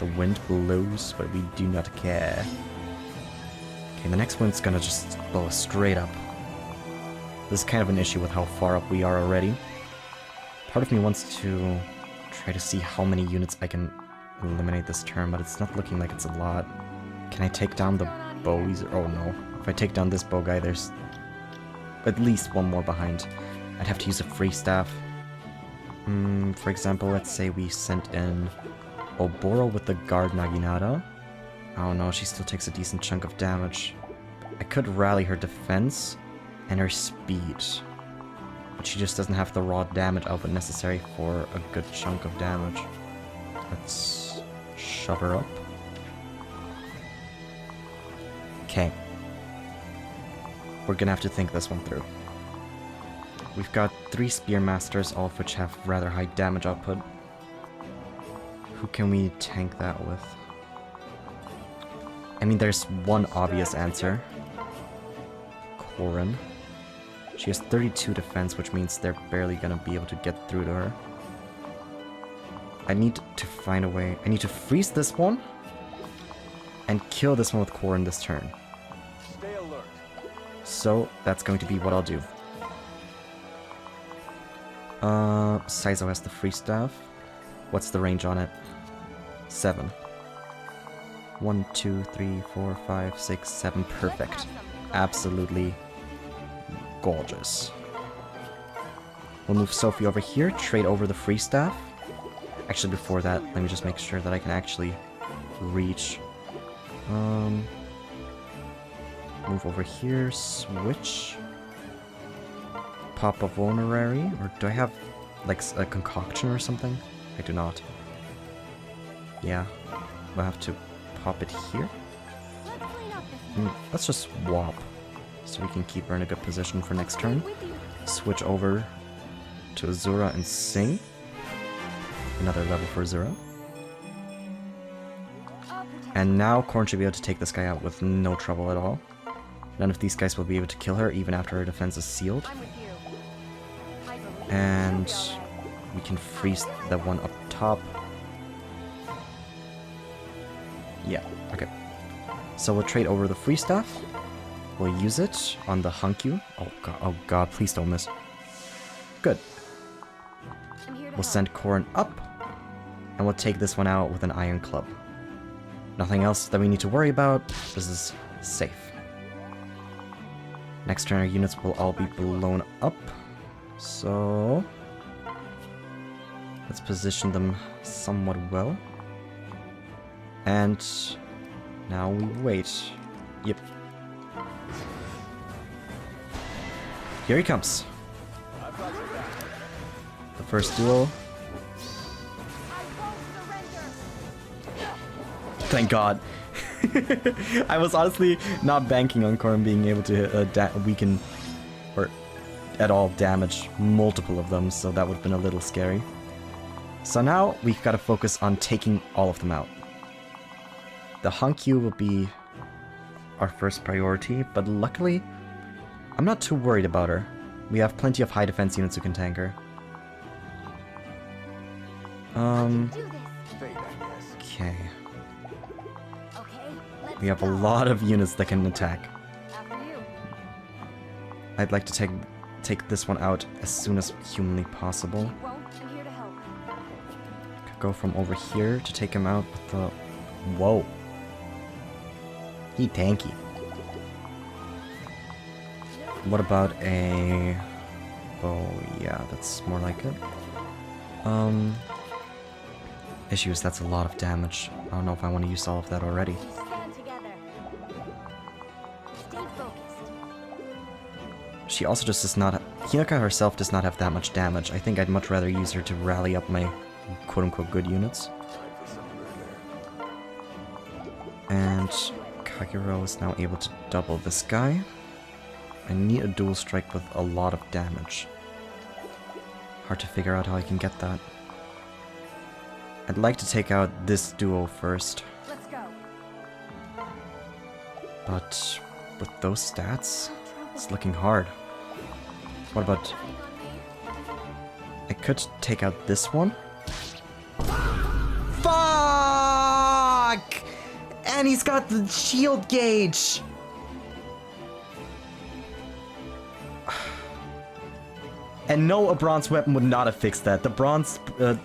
The wind blows, but we do not care. Okay, the next wind's gonna just blow us straight up. This is kind of an issue with how far up we are already. Part of me wants to try to see how many units I can eliminate this turn, but it's not looking like it's a lot. Can I take down the bowies? Oh no. If I take down this bow guy, there's at least 1 more behind. I'd have to use a free staff. For example, let's say we sent in Oboro with the guard Naginata. Oh no, she still takes a decent chunk of damage. I could rally her defense and her speed, but she just doesn't have the raw damage output necessary for a good chunk of damage. Let's shove her up. Okay. We're gonna have to think this one through. We've got 3 Spearmasters, all of which have rather high damage output. Who can we tank that with? I mean, there's one obvious answer. Corrin. She has 32 defense, which means they're barely gonna be able to get through to her. I need to find a way. I need to freeze this one and kill this one with Corrin this turn. Stay alert. So that's going to be what I'll do. Saizo has the free staff. What's the range on it? 7. 1, 2, 3, 4, 5, 6, 7. Perfect. Absolutely gorgeous. We'll move Sophie over here, trade over the free staff. Actually, before that, let me just make sure that I can actually reach. Move over here, switch. Pop a vulnerary, or do I have like a concoction or something? I do not. Yeah, I'll have to pop it here. Let's just swap, so we can keep her in a good position for next turn. Switch over to Azura and sing. Another level for Azura. And now Corrin should be able to take this guy out with no trouble at all. None of these guys will be able to kill her, even after her defense is sealed. And we can freeze the one up top. Yeah, okay. So we'll trade over the free staff. We'll use it on the Hankyu. Oh god, please don't miss. Good. We'll send Corrin up, and we'll take this one out with an Iron Club. Nothing else that we need to worry about. This is safe. Next turn our units will all be blown up. So let's position them somewhat well. And now we wait. Yep. Here he comes. The first duel. Thank God. I was honestly not banking on Corrin being able to weaken or at all damage multiple of them, so that would have been a little scary. So now we've got to focus on taking all of them out. The Hankyu will be our first priority, but luckily I'm not too worried about her. We have plenty of high defense units who can tank her. Okay. We have a lot of units that can attack. I'd like to take this one out as soon as humanly possible. Could go from over here to take him out with the... Whoa. He tanky. What about a... Oh, yeah, that's more like it. Issues, that's a lot of damage. I don't know if I want to use all of that already. She also just does not... Hinoka herself does not have that much damage. I think I'd much rather use her to rally up my quote-unquote good units. And Kagero is now able to double this guy. I need a dual strike with a lot of damage. Hard to figure out how I can get that. I'd like to take out this duo first. Let's go. But with those stats, it's looking hard. What about... I could take out this one. Fuck! And he's got the shield gauge! And no, a bronze weapon would not have fixed that. The bronze...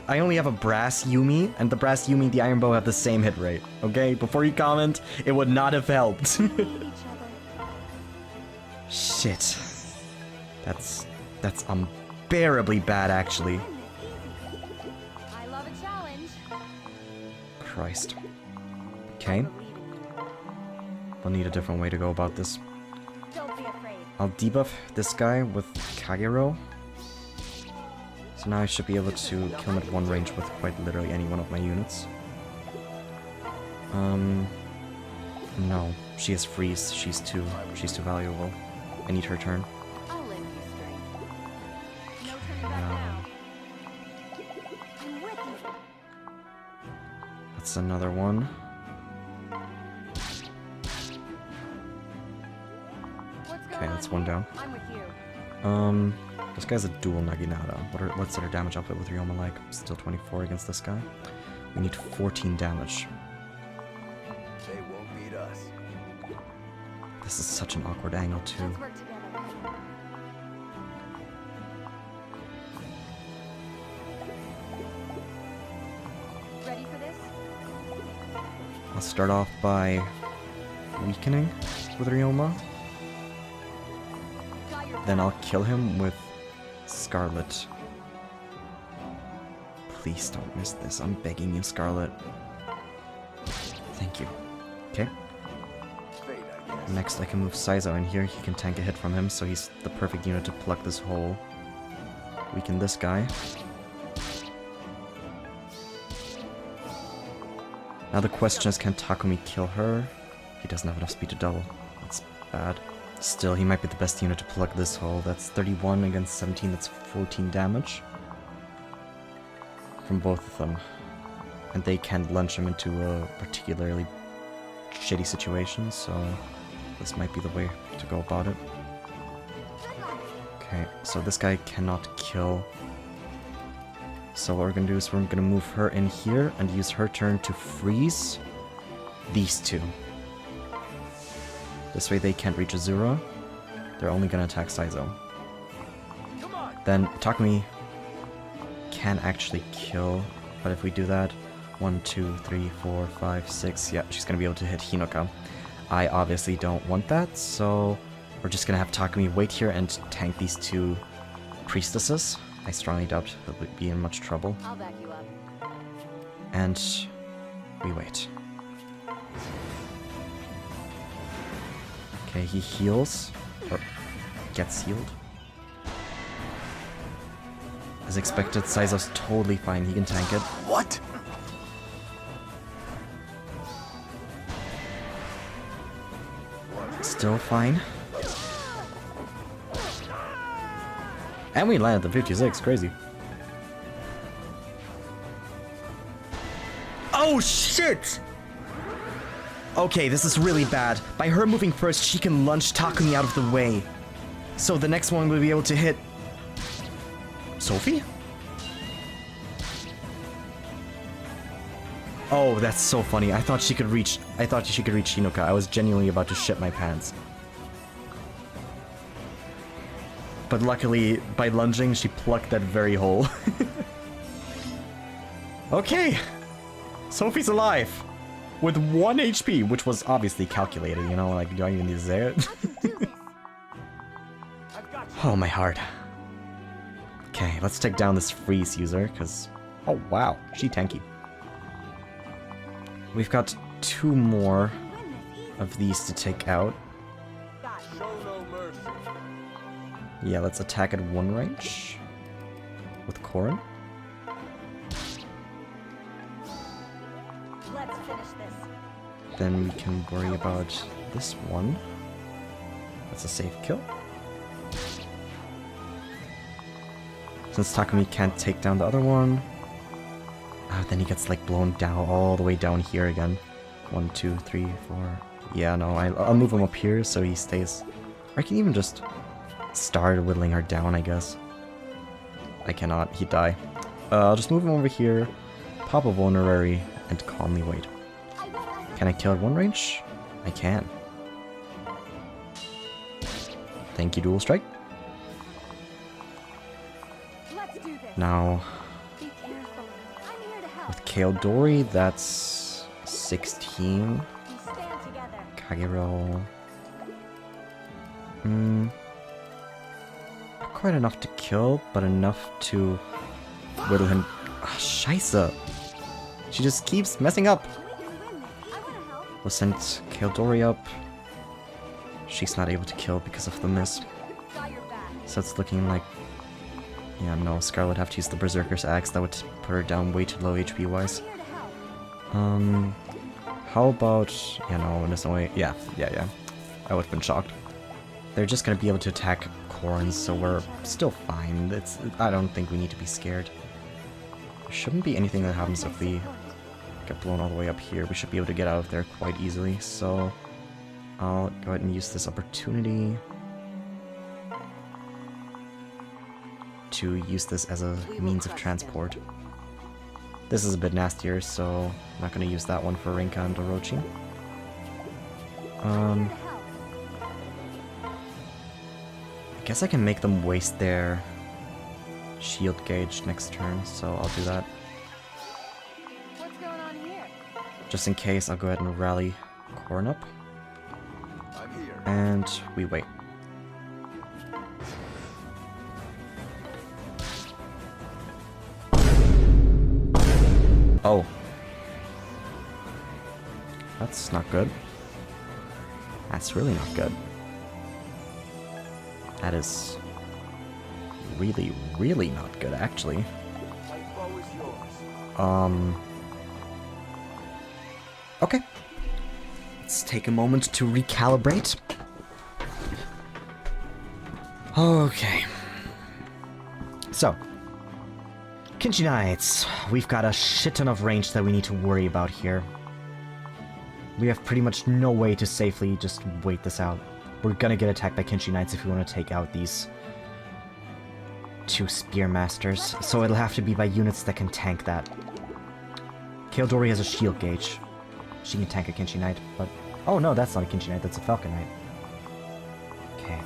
I only have a brass Yumi, and the brass Yumi and the iron bow have the same hit rate. Okay? Before you comment, it would not have helped. Shit. That's unbearably bad, actually. I love a challenge. Christ. Okay. We'll need a different way to go about this. Don't be afraid. I'll debuff this guy with Kagero. So now I should be able to kill him at one range with quite literally any one of my units. No. She has freeze. She's too valuable. I need her turn. I'll lend you strength. No turning back No. now. I'm with you. That's another one. What's Okay, going that's on one here? down. I'm with you. This guy's a dual Naginata. What's their damage output with Ryoma like? Still 24 against this guy. We need 14 damage. They won't beat us. This is such an awkward angle too. Let's work together. Ready for this? I'll start off by weakening with Ryoma. Got your Then I'll kill him with Scarlet. Please don't miss this. I'm begging you, Scarlet. Thank you. Okay. Fate, I guess. Next, I can move Saizo in here. He can tank a hit from him, so he's the perfect unit to plug this hole. Weaken this guy. Now the question is, can Takumi kill her? He doesn't have enough speed to double. That's bad. Still, he might be the best unit to plug this hole. That's 31 against 17, that's 14 damage. From both of them. And they can't lunge him into a particularly shitty situation, so this might be the way to go about it. Okay, so this guy cannot kill. So what we're gonna do is we're gonna move her in here and use her turn to freeze these two. This way they can't reach Azura. They're only gonna attack Saizo. Come on. Then Takumi can actually kill, but if we do that, 1, 2, 3, 4, 5, 6, yeah, she's gonna be able to hit Hinoka. I obviously don't want that, so we're just gonna have Takumi wait here and tank these two priestesses. I strongly doubt he'll be in much trouble. I'll back you up. And we wait. Okay, he heals, or gets healed. As expected, Saizo's totally fine, he can tank it. What? Still fine. And we landed the 56, crazy. Oh shit! Okay, this is really bad. By her moving first, she can lunge Takumi out of the way. So the next one will be able to hit... Sophie? Oh, that's so funny. I thought she could reach Hinoka. I was genuinely about to shit my pants. But luckily, by lunging, she plucked that very hole. Okay! Sophie's alive! With 1 HP, which was obviously calculated, you know? Like, do I even need to say it? Oh, my heart. Okay, let's take down this freeze user, because... Oh, wow. She tanky. We've got 2 more of these to take out. Show no mercy. Yeah, let's attack at 1 range. With Corrin. Let's finish this. Then we can worry about this one. That's a safe kill. Since Takumi can't take down the other one. Then he gets like blown down all the way down here again. 1, 2, 3, 4. Yeah, no, I'll move him up here so he stays. Or I can even just start whittling her down, I guess. I cannot, he'd die. I'll just move him over here, pop a vulnerary, and calmly wait. Can I kill at 1 range? I can. Thank you, Dual Strike. Let's do this. Now, Be careful. I'm here to help. with Kaodori, that's 16. We stand together. Kagero. Not quite enough to kill, but enough to whittle him. Ah, Scheisse. She just keeps messing up. We can win this. I wanna help. We'll send Kaodori up. She's not able to kill because of the miss. Got your back. So it's looking like... Yeah, no, Scar would have to use the Berserker's Axe. That would put her down way too low HP wise. Here to help. How about... Yeah, no, there's no way... Yeah. I would have been shocked. They're just gonna be able to attack Corrin, so we're still fine. I don't think we need to be scared. There shouldn't be anything that happens if we get blown all the way up here. We should be able to get out of there quite easily, so... I'll go ahead and use this opportunity. to use this as a means of transport. This is a bit nastier, so I'm not going to use that one for Rinka and Orochi. I guess I can make them waste their shield gauge next turn, so I'll do that. What's going on here? Just in case, I'll go ahead and rally Corn up. I'm here. And we wait. Oh. That's not good. That's really not good. That is really, really not good, actually. My bow is yours. Okay. Let's take a moment to recalibrate. Okay. So. Kinchi Knights. We've got a shit ton of range that we need to worry about here. We have pretty much no way to safely just wait this out. We're gonna get attacked by Kinchi Knights if we want to take out these two Spearmasters, so it'll have to be by units that can tank that. Kaeldori has a shield gauge. She can tank a Kinchi Knight, but... Oh no, that's not a Kinchi Knight, that's a Falcon Knight. Okay.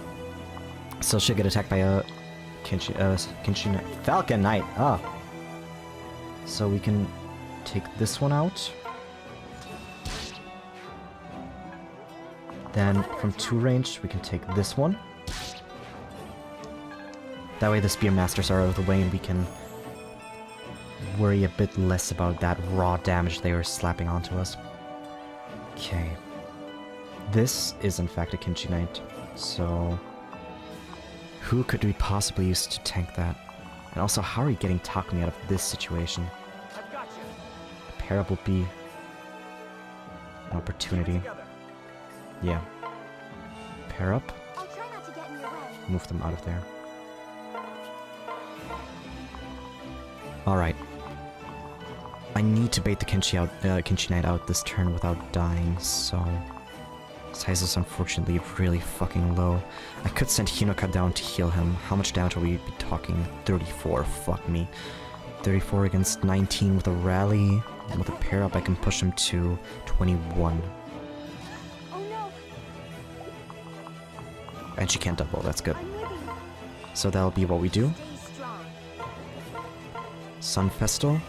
So she'll get attacked by a Kinchi Knight. Falcon Knight! Ah! So we can take this one out. Then, from 2 range, we can take this one. That way the Spearmasters are out of the way and we can worry a bit less about that raw damage they were slapping onto us. Okay. This is in fact a Kinchi Knight, so... Who could we possibly use to tank that? And also, how are we getting Takumi out of this situation? I've got you. A pair up will be... an opportunity. Together. Yeah. Pair up. I'll try not to get in your way. Move them out of there. Alright. I need to bait the Kinchi Knight out this turn without dying, so... Size is unfortunately really fucking low. I could send Hinoka down to heal him. How much damage are we talking? 34, fuck me. 34 against 19 with a rally. And with a pair up I can push him to 21. Oh no, And she can't double, that's good. I'm with you. So that'll be what we do. Stay strong. Sun Festal.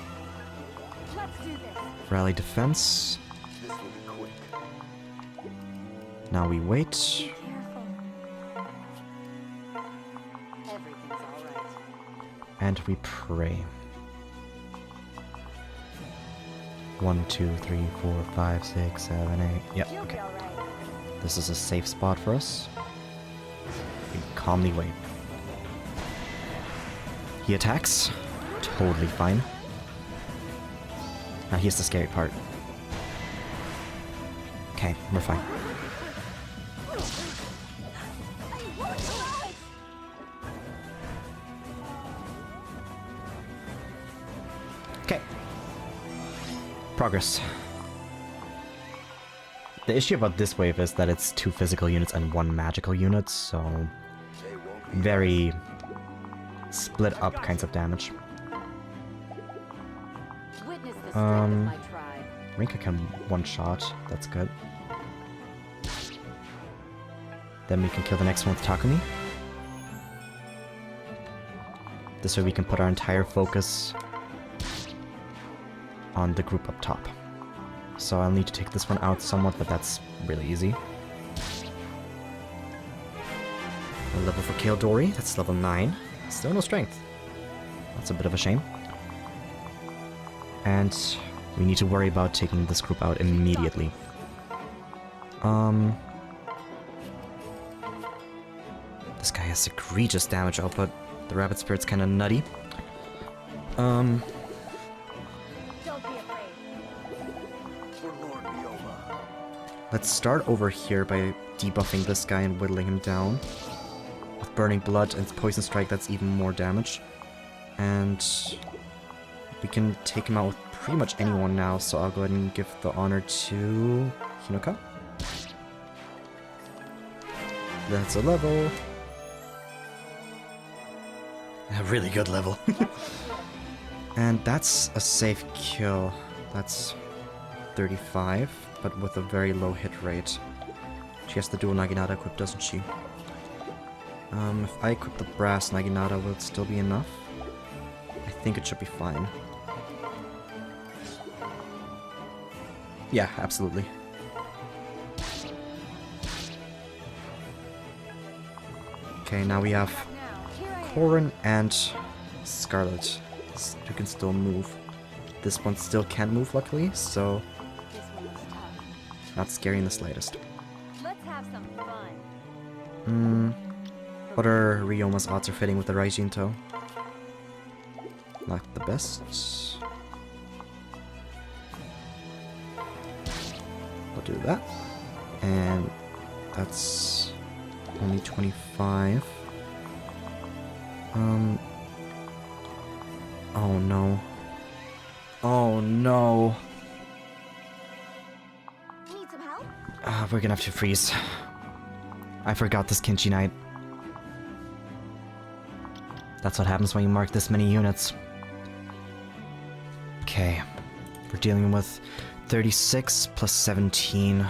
Let's do this. Rally defense. This will be quick. Now we wait. Careful. Everything's all right. And we pray. 1, 2, 3, 4, 5, 6, 7, 8. Yep, You'll okay. be all right. This is a safe spot for us. We calmly wait. He attacks. Totally fine. Now here's the scary part. Okay, we're fine. Okay. Progress. The issue about this wave is that it's 2 physical units and 1 magical unit, so They won't be very split up kinds of damage. Witness the strength of my tribe. Rinka can one-shot, that's good. Then we can kill the next one with Takumi. This way we can put our entire focus on the group up top. So I'll need to take this one out somewhat, but that's really easy. A level for Kaeldori, that's level 9. Still no strength. That's a bit of a shame. And we need to worry about taking this group out immediately. This guy has egregious damage output. The Rabbit Spirit's kinda nutty. Don't be afraid. for Lord Ryoma. Let's start over here by debuffing this guy and whittling him down. With Burning Blood and Poison Strike, that's even more damage. And we can take him out with pretty much anyone now, so I'll go ahead and give the honor to Hinoka. That's a level. A really good level. And that's a safe kill. That's 35, but with a very low hit rate. She has the dual Naginata equipped, doesn't she? If I equip the brass Naginata, will it still be enough? I think it should be fine. Yeah, absolutely. Okay, now we have Corin and Scarlet, who can still move. This one still can't move, luckily, so This one was tough. not scary in the slightest. Let's have some fun. What are Ryoma's odds of fitting with the Raijinto? Not the best. We'll do that. And that's only 25. Oh no. Oh no. Need some help? We're gonna have to freeze. I forgot this Kinchi Knight. That's what happens when you mark this many units. Okay. We're dealing with 36 plus 17.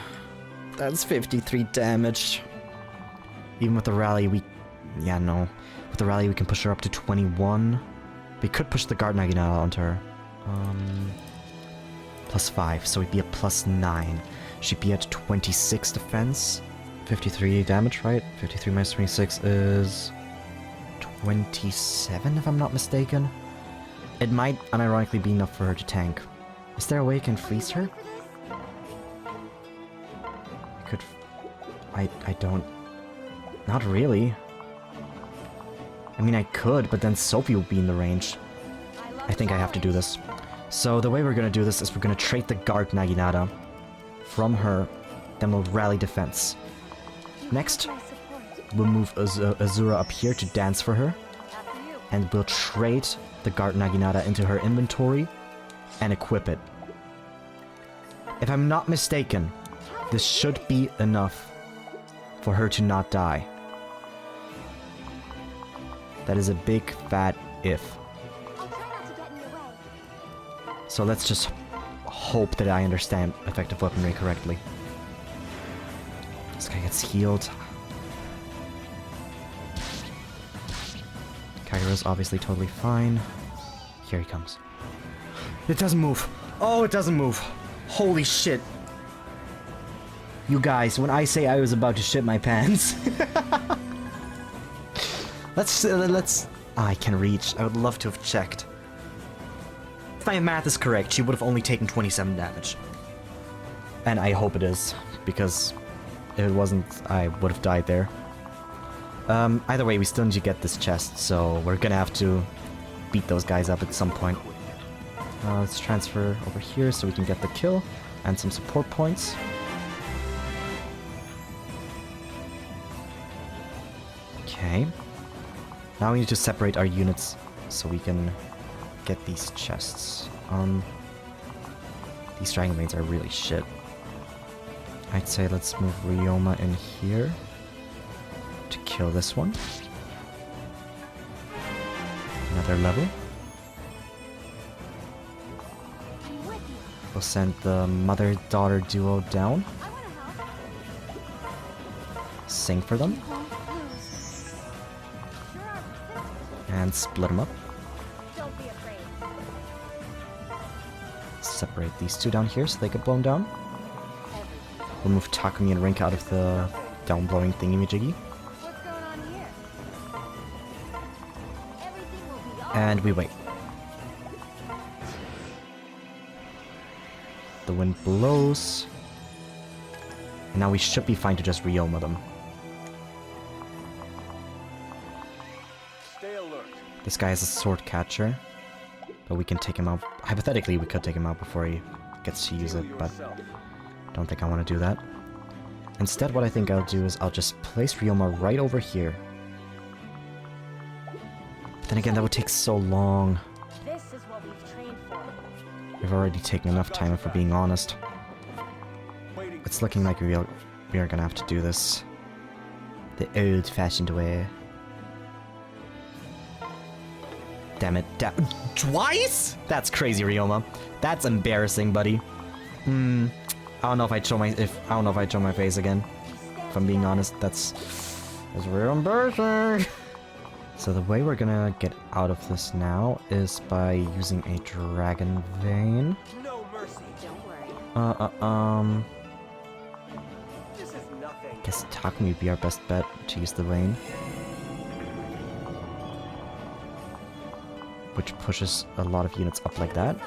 That's 53 damage. Even with the rally, yeah, no. With the rally, we can push her up to 21. We could push the guard Naginata onto her. Plus 5, so we'd be at plus 9. She'd be at 26 defense. 53 damage, right? 53 minus 26 is 27, if I'm not mistaken. It might unironically be enough for her to tank. Is there a way I can freeze her? I could... I don't... Not really. I mean, I could, but then Sophie would be in the range. I think I have to do this. So the way we're gonna do this is we're gonna trade the guard Naginata from her, then we'll rally defense. Next, we'll move Azura up here to dance for her, and we'll trade the guard Naginata into her inventory and equip it. If I'm not mistaken, this should be enough for her to not die. That is a big fat if. I'll try not to get in your way. So let's just hope that I understand effective weaponry correctly. This guy gets healed. Kagero's obviously totally fine. Here he comes. It doesn't move. Oh, it doesn't move. Holy shit. You guys, when I say I was about to shit my pants. let's... I can reach. I would love to have checked. If my math is correct, she would have only taken 27 damage. And I hope it is, because if it wasn't, I would have died there. Either way, we still need to get this chest, so we're gonna have to beat those guys up at some point. Let's transfer over here so we can get the kill and some support points. Okay. Now we need to separate our units so we can get these chests. These Dragon Blades are really shit. I'd say let's move Ryoma in here to kill this one. Another level. We'll send the mother-daughter duo down. Sing for them. And split them up. Don't be afraid. Separate these two down here so they get blown down. We'll move Takumi and Rink out of the down-blowing thingy-majiggy. What's going on here? Everything will be all And we wait. The wind blows. And now we should be fine to just Ryoma them. Stay alert. This guy is a sword catcher. But we can take him out. Hypothetically, we could take him out before he gets to use it, but I don't think I want to do that. Instead, what I think I'll do is I'll just place Ryoma right over here. But then again, that would take so long. This is what we've trained for. We've already taken enough time, if we're being honest. It's looking like we are gonna have to do this the old-fashioned way. Damn it. Twice? That's crazy, Ryoma. That's embarrassing, buddy. I don't know if I'd show my face again. If I'm being honest, that's real embarrassing. So the way we're gonna get out of this now is by using a dragon vein. No mercy. Don't worry. This is nothing. Guess Takumi would be our best bet to use the vein. Which pushes a lot of units up like that.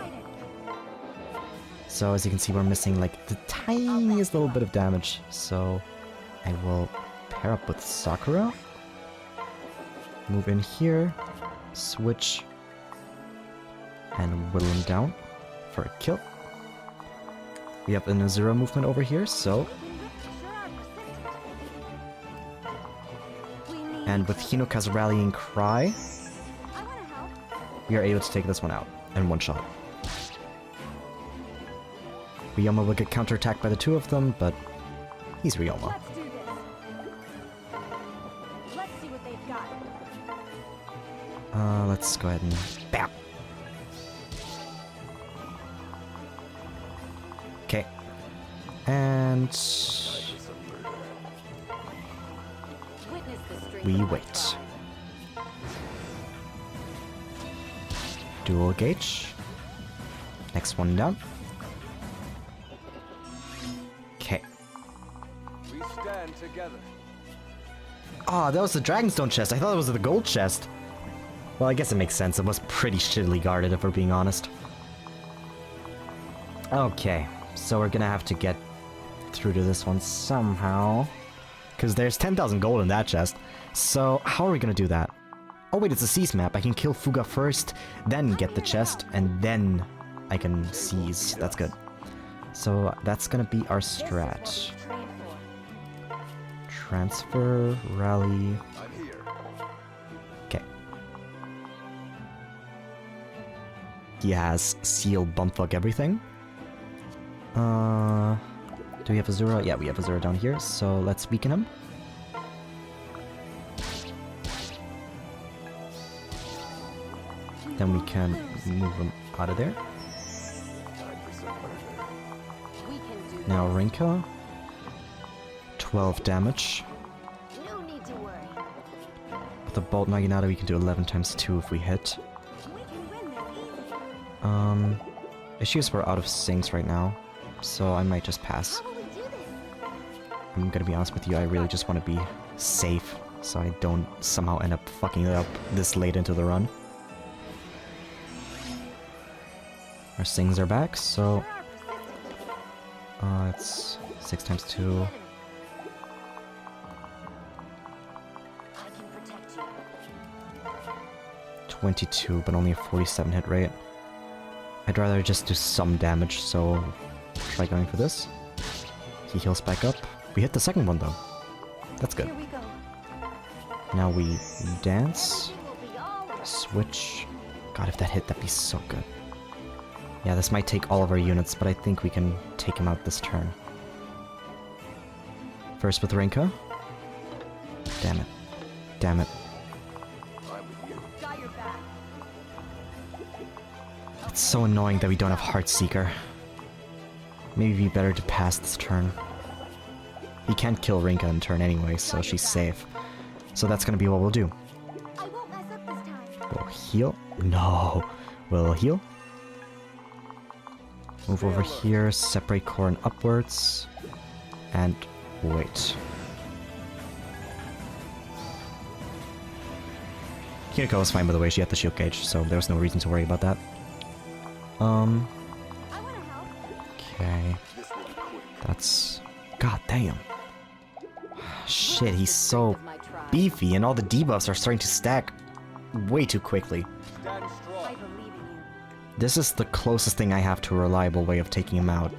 So as you can see, we're missing like the tiniest little bit of damage. So I will pair up with Sakura. Move in here. Switch. And whittle him down for a kill. We have an Azura movement over here, so... And with Hinoka's rallying cry, we are able to take this one out in one shot. Ryoma will get counterattacked by the two of them, but he's Ryoma. Let's do this. Let's see what they've got. Let's go ahead and bam. Okay. And Witness the strength we of my wait. pride. Dual gauge. Next one down. Okay. We stand together. Oh, that was the Dragonstone chest. I thought it was the gold chest. Well, I guess it makes sense. It was pretty shittily guarded, if we're being honest. Okay, so we're gonna have to get through to this one somehow. Because there's 10,000 gold in that chest. So, how are we gonna do that? Oh wait, it's a seize map. I can kill Fuga first, then get the chest, and then I can seize. That's good. So, that's gonna be our This is what strat. we trained for. Transfer, rally... I'm here. Okay. He has seal, bumpfuck, everything. Do we have Azura? Yeah, we have Azura down here, so let's weaken him. Then we can move him out of there. Time for some murder. We can do Now this. Rinka. 12 damage. No need to worry. With the Bolt Naginata we can do 11 times 2 if we hit. We can win this easy. Issues we're out of sinks right now, so I might just pass. How will we do this? I'm gonna be honest with you, I really just want to be safe, so I don't somehow end up fucking it up this late into the run. Our sings are back, so For our it's persistence. 6 times 2. I can protect you. 22, but only a 47 hit rate. I'd rather just do some damage, so try going for this. He heals back up. We hit the second one though. That's good. Here we go. Now we dance, It will be all right. switch. God, if that hit, that'd be so good. Yeah, this might take all of our units, but I think we can take him out this turn. First with Rinka. Damn it. Damn it. I'm with you. Got your back. It's so annoying that we don't have Heartseeker. Maybe it'd be better to pass this turn. He can't kill Rinka in turn anyway, so she's safe. So that's gonna be what we'll do. I won't mess up this time. We'll heal. No. We'll heal. Move over here, separate Corrin upwards. And wait. Hinako was fine by the way, she had the shield gauge, so there was no reason to worry about that. I wanna help. Okay. This will be quick. That's... God damn. Shit, he's so Of my tribe. beefy and all the debuffs are starting to stack way too quickly. Stand I strong. believe in you. This is the closest thing I have to a reliable way of taking him out.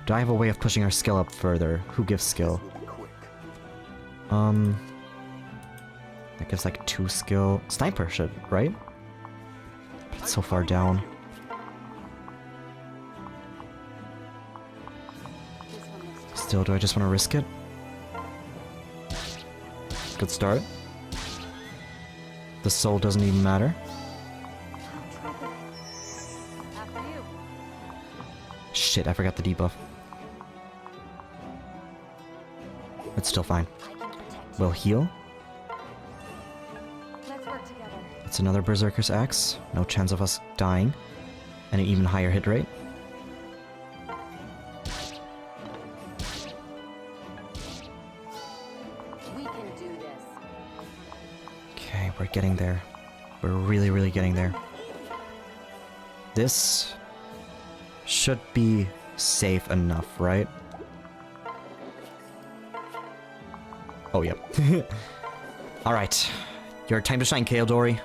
Do I have a way of pushing our skill up further? Who gives skill? This will be quick. That gives like 2 skill. Sniper should, right? But it's so far down. This one looks Still, do I just want to risk it? Good start. The soul doesn't even matter. Shit, I forgot the debuff. It's still fine. I can protect We'll heal. Let's work together. It's another Berserker's Axe. No chance of us dying. And an even higher hit rate. We can do this. Okay, we're getting there. We're really, really getting there. This should be safe enough, right? Oh, yep. Alright. Your time to shine, Kaodori.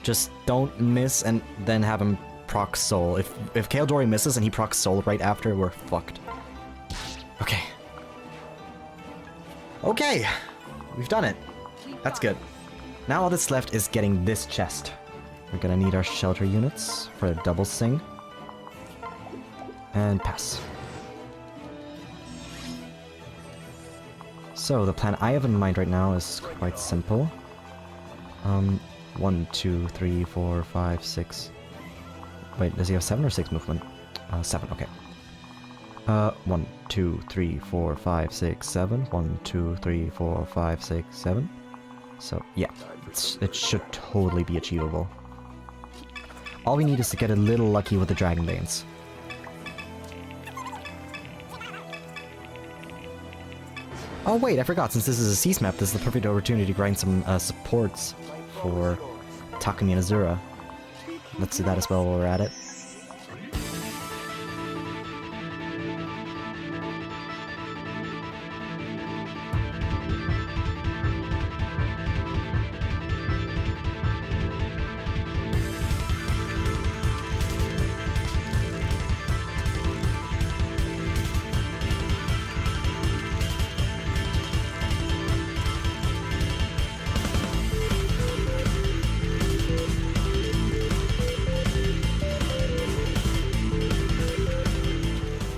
Just don't miss and then have him proc soul. If Kaodori misses and he procs soul right after, we're fucked. Okay. Okay! We've done it. That's good. Now all that's left is getting this chest. We're gonna need our shelter units for a double sing. And pass. So, the plan I have in mind right now is quite simple. 1, 2, 3, 4, 5, 6. Wait, does he have 7 or 6 movement? 7, okay. 1, 2, 3, 4, 5, 6, 7. 1, 2, 3, 4, 5, 6, 7. So, yeah, it should totally be achievable. All we need is to get a little lucky with the Dragon Veins. Oh wait, I forgot, since this is a Cease map, this is the perfect opportunity to grind some supports for Takumi and Azura. Let's do that as well while we're at it.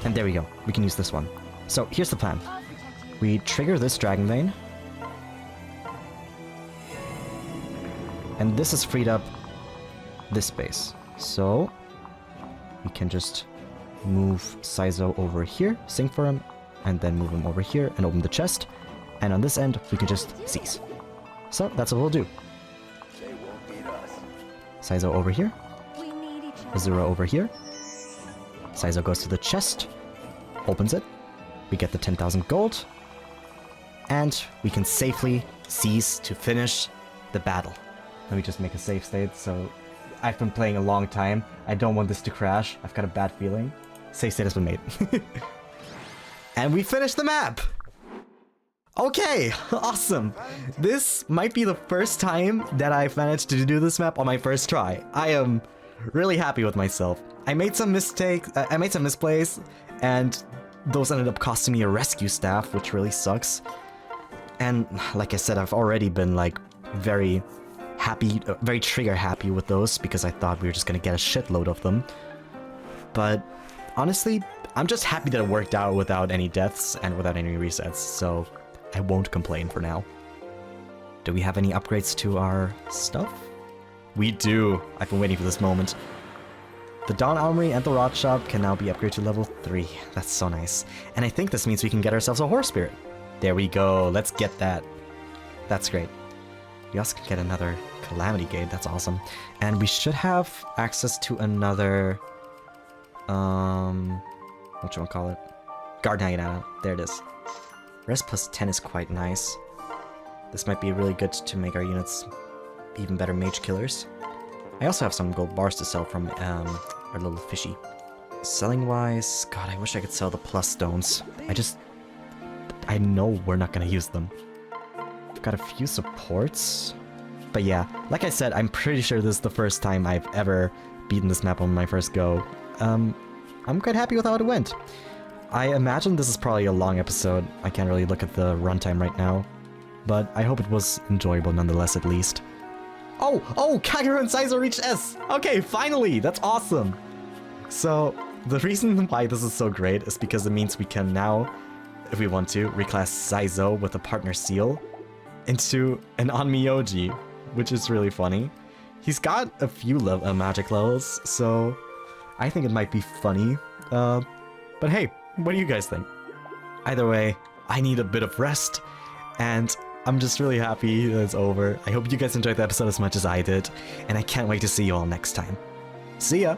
And there we go. We can use this one. So here's the plan. I'll protect you. We trigger this Dragon Vein. And this has freed up this space. So we can just move Saizo over here, sing for him, and then move him over here and open the chest. And on this end, we can just cease. So that's what we'll do. They won't beat us. Saizo over here, We need each other. Azura over here. Saizo goes to the chest, opens it, we get the 10,000 gold, and we can safely cease to finish the battle. Let me just make a save state, so I've been playing a long time, I don't want this to crash, I've got a bad feeling. Save state has been made. And we finished the map! Okay, awesome! This might be the first time that I've managed to do this map on my first try. I am really happy with myself. I made some mistakes, I made some misplays, and those ended up costing me a rescue staff, which really sucks. And like I said, I've already been like very happy, very trigger happy with those because I thought we were just gonna get a shitload of them. But honestly, I'm just happy that it worked out without any deaths and without any resets, so I won't complain for now. Do we have any upgrades to our stuff? We do. I've been waiting for this moment. The Dawn Armory and the Rod Shop can now be upgraded to level 3. That's so nice. And I think this means we can get ourselves a Horse Spirit. There we go. Let's get that. That's great. We also can get another Calamity Gate. That's awesome. And we should have access to another... whatchamacallit? Gamebanana. There it is. Res plus 10 is quite nice. This might be really good to make our units even better mage killers. I also have some gold bars to sell from our little fishy. Selling wise, god, I wish I could sell the plus stones. I know we're not gonna use them. I've got a few supports. But yeah, like I said, I'm pretty sure this is the first time I've ever beaten this map on my first go. I'm quite happy with how it went. I imagine this is probably a long episode. I can't really look at the runtime right now. But I hope it was enjoyable nonetheless, at least. Oh, Kagero and Saizo reached S! Okay, finally! That's awesome! So, the reason why this is so great is because it means we can now, if we want to, reclass Saizo with a partner seal into an Onmyoji, which is really funny. He's got a few magic levels, so I think it might be funny. But hey, what do you guys think? Either way, I need a bit of rest, and I'm just really happy that it's over. I hope you guys enjoyed the episode as much as I did, and I can't wait to see you all next time. See ya!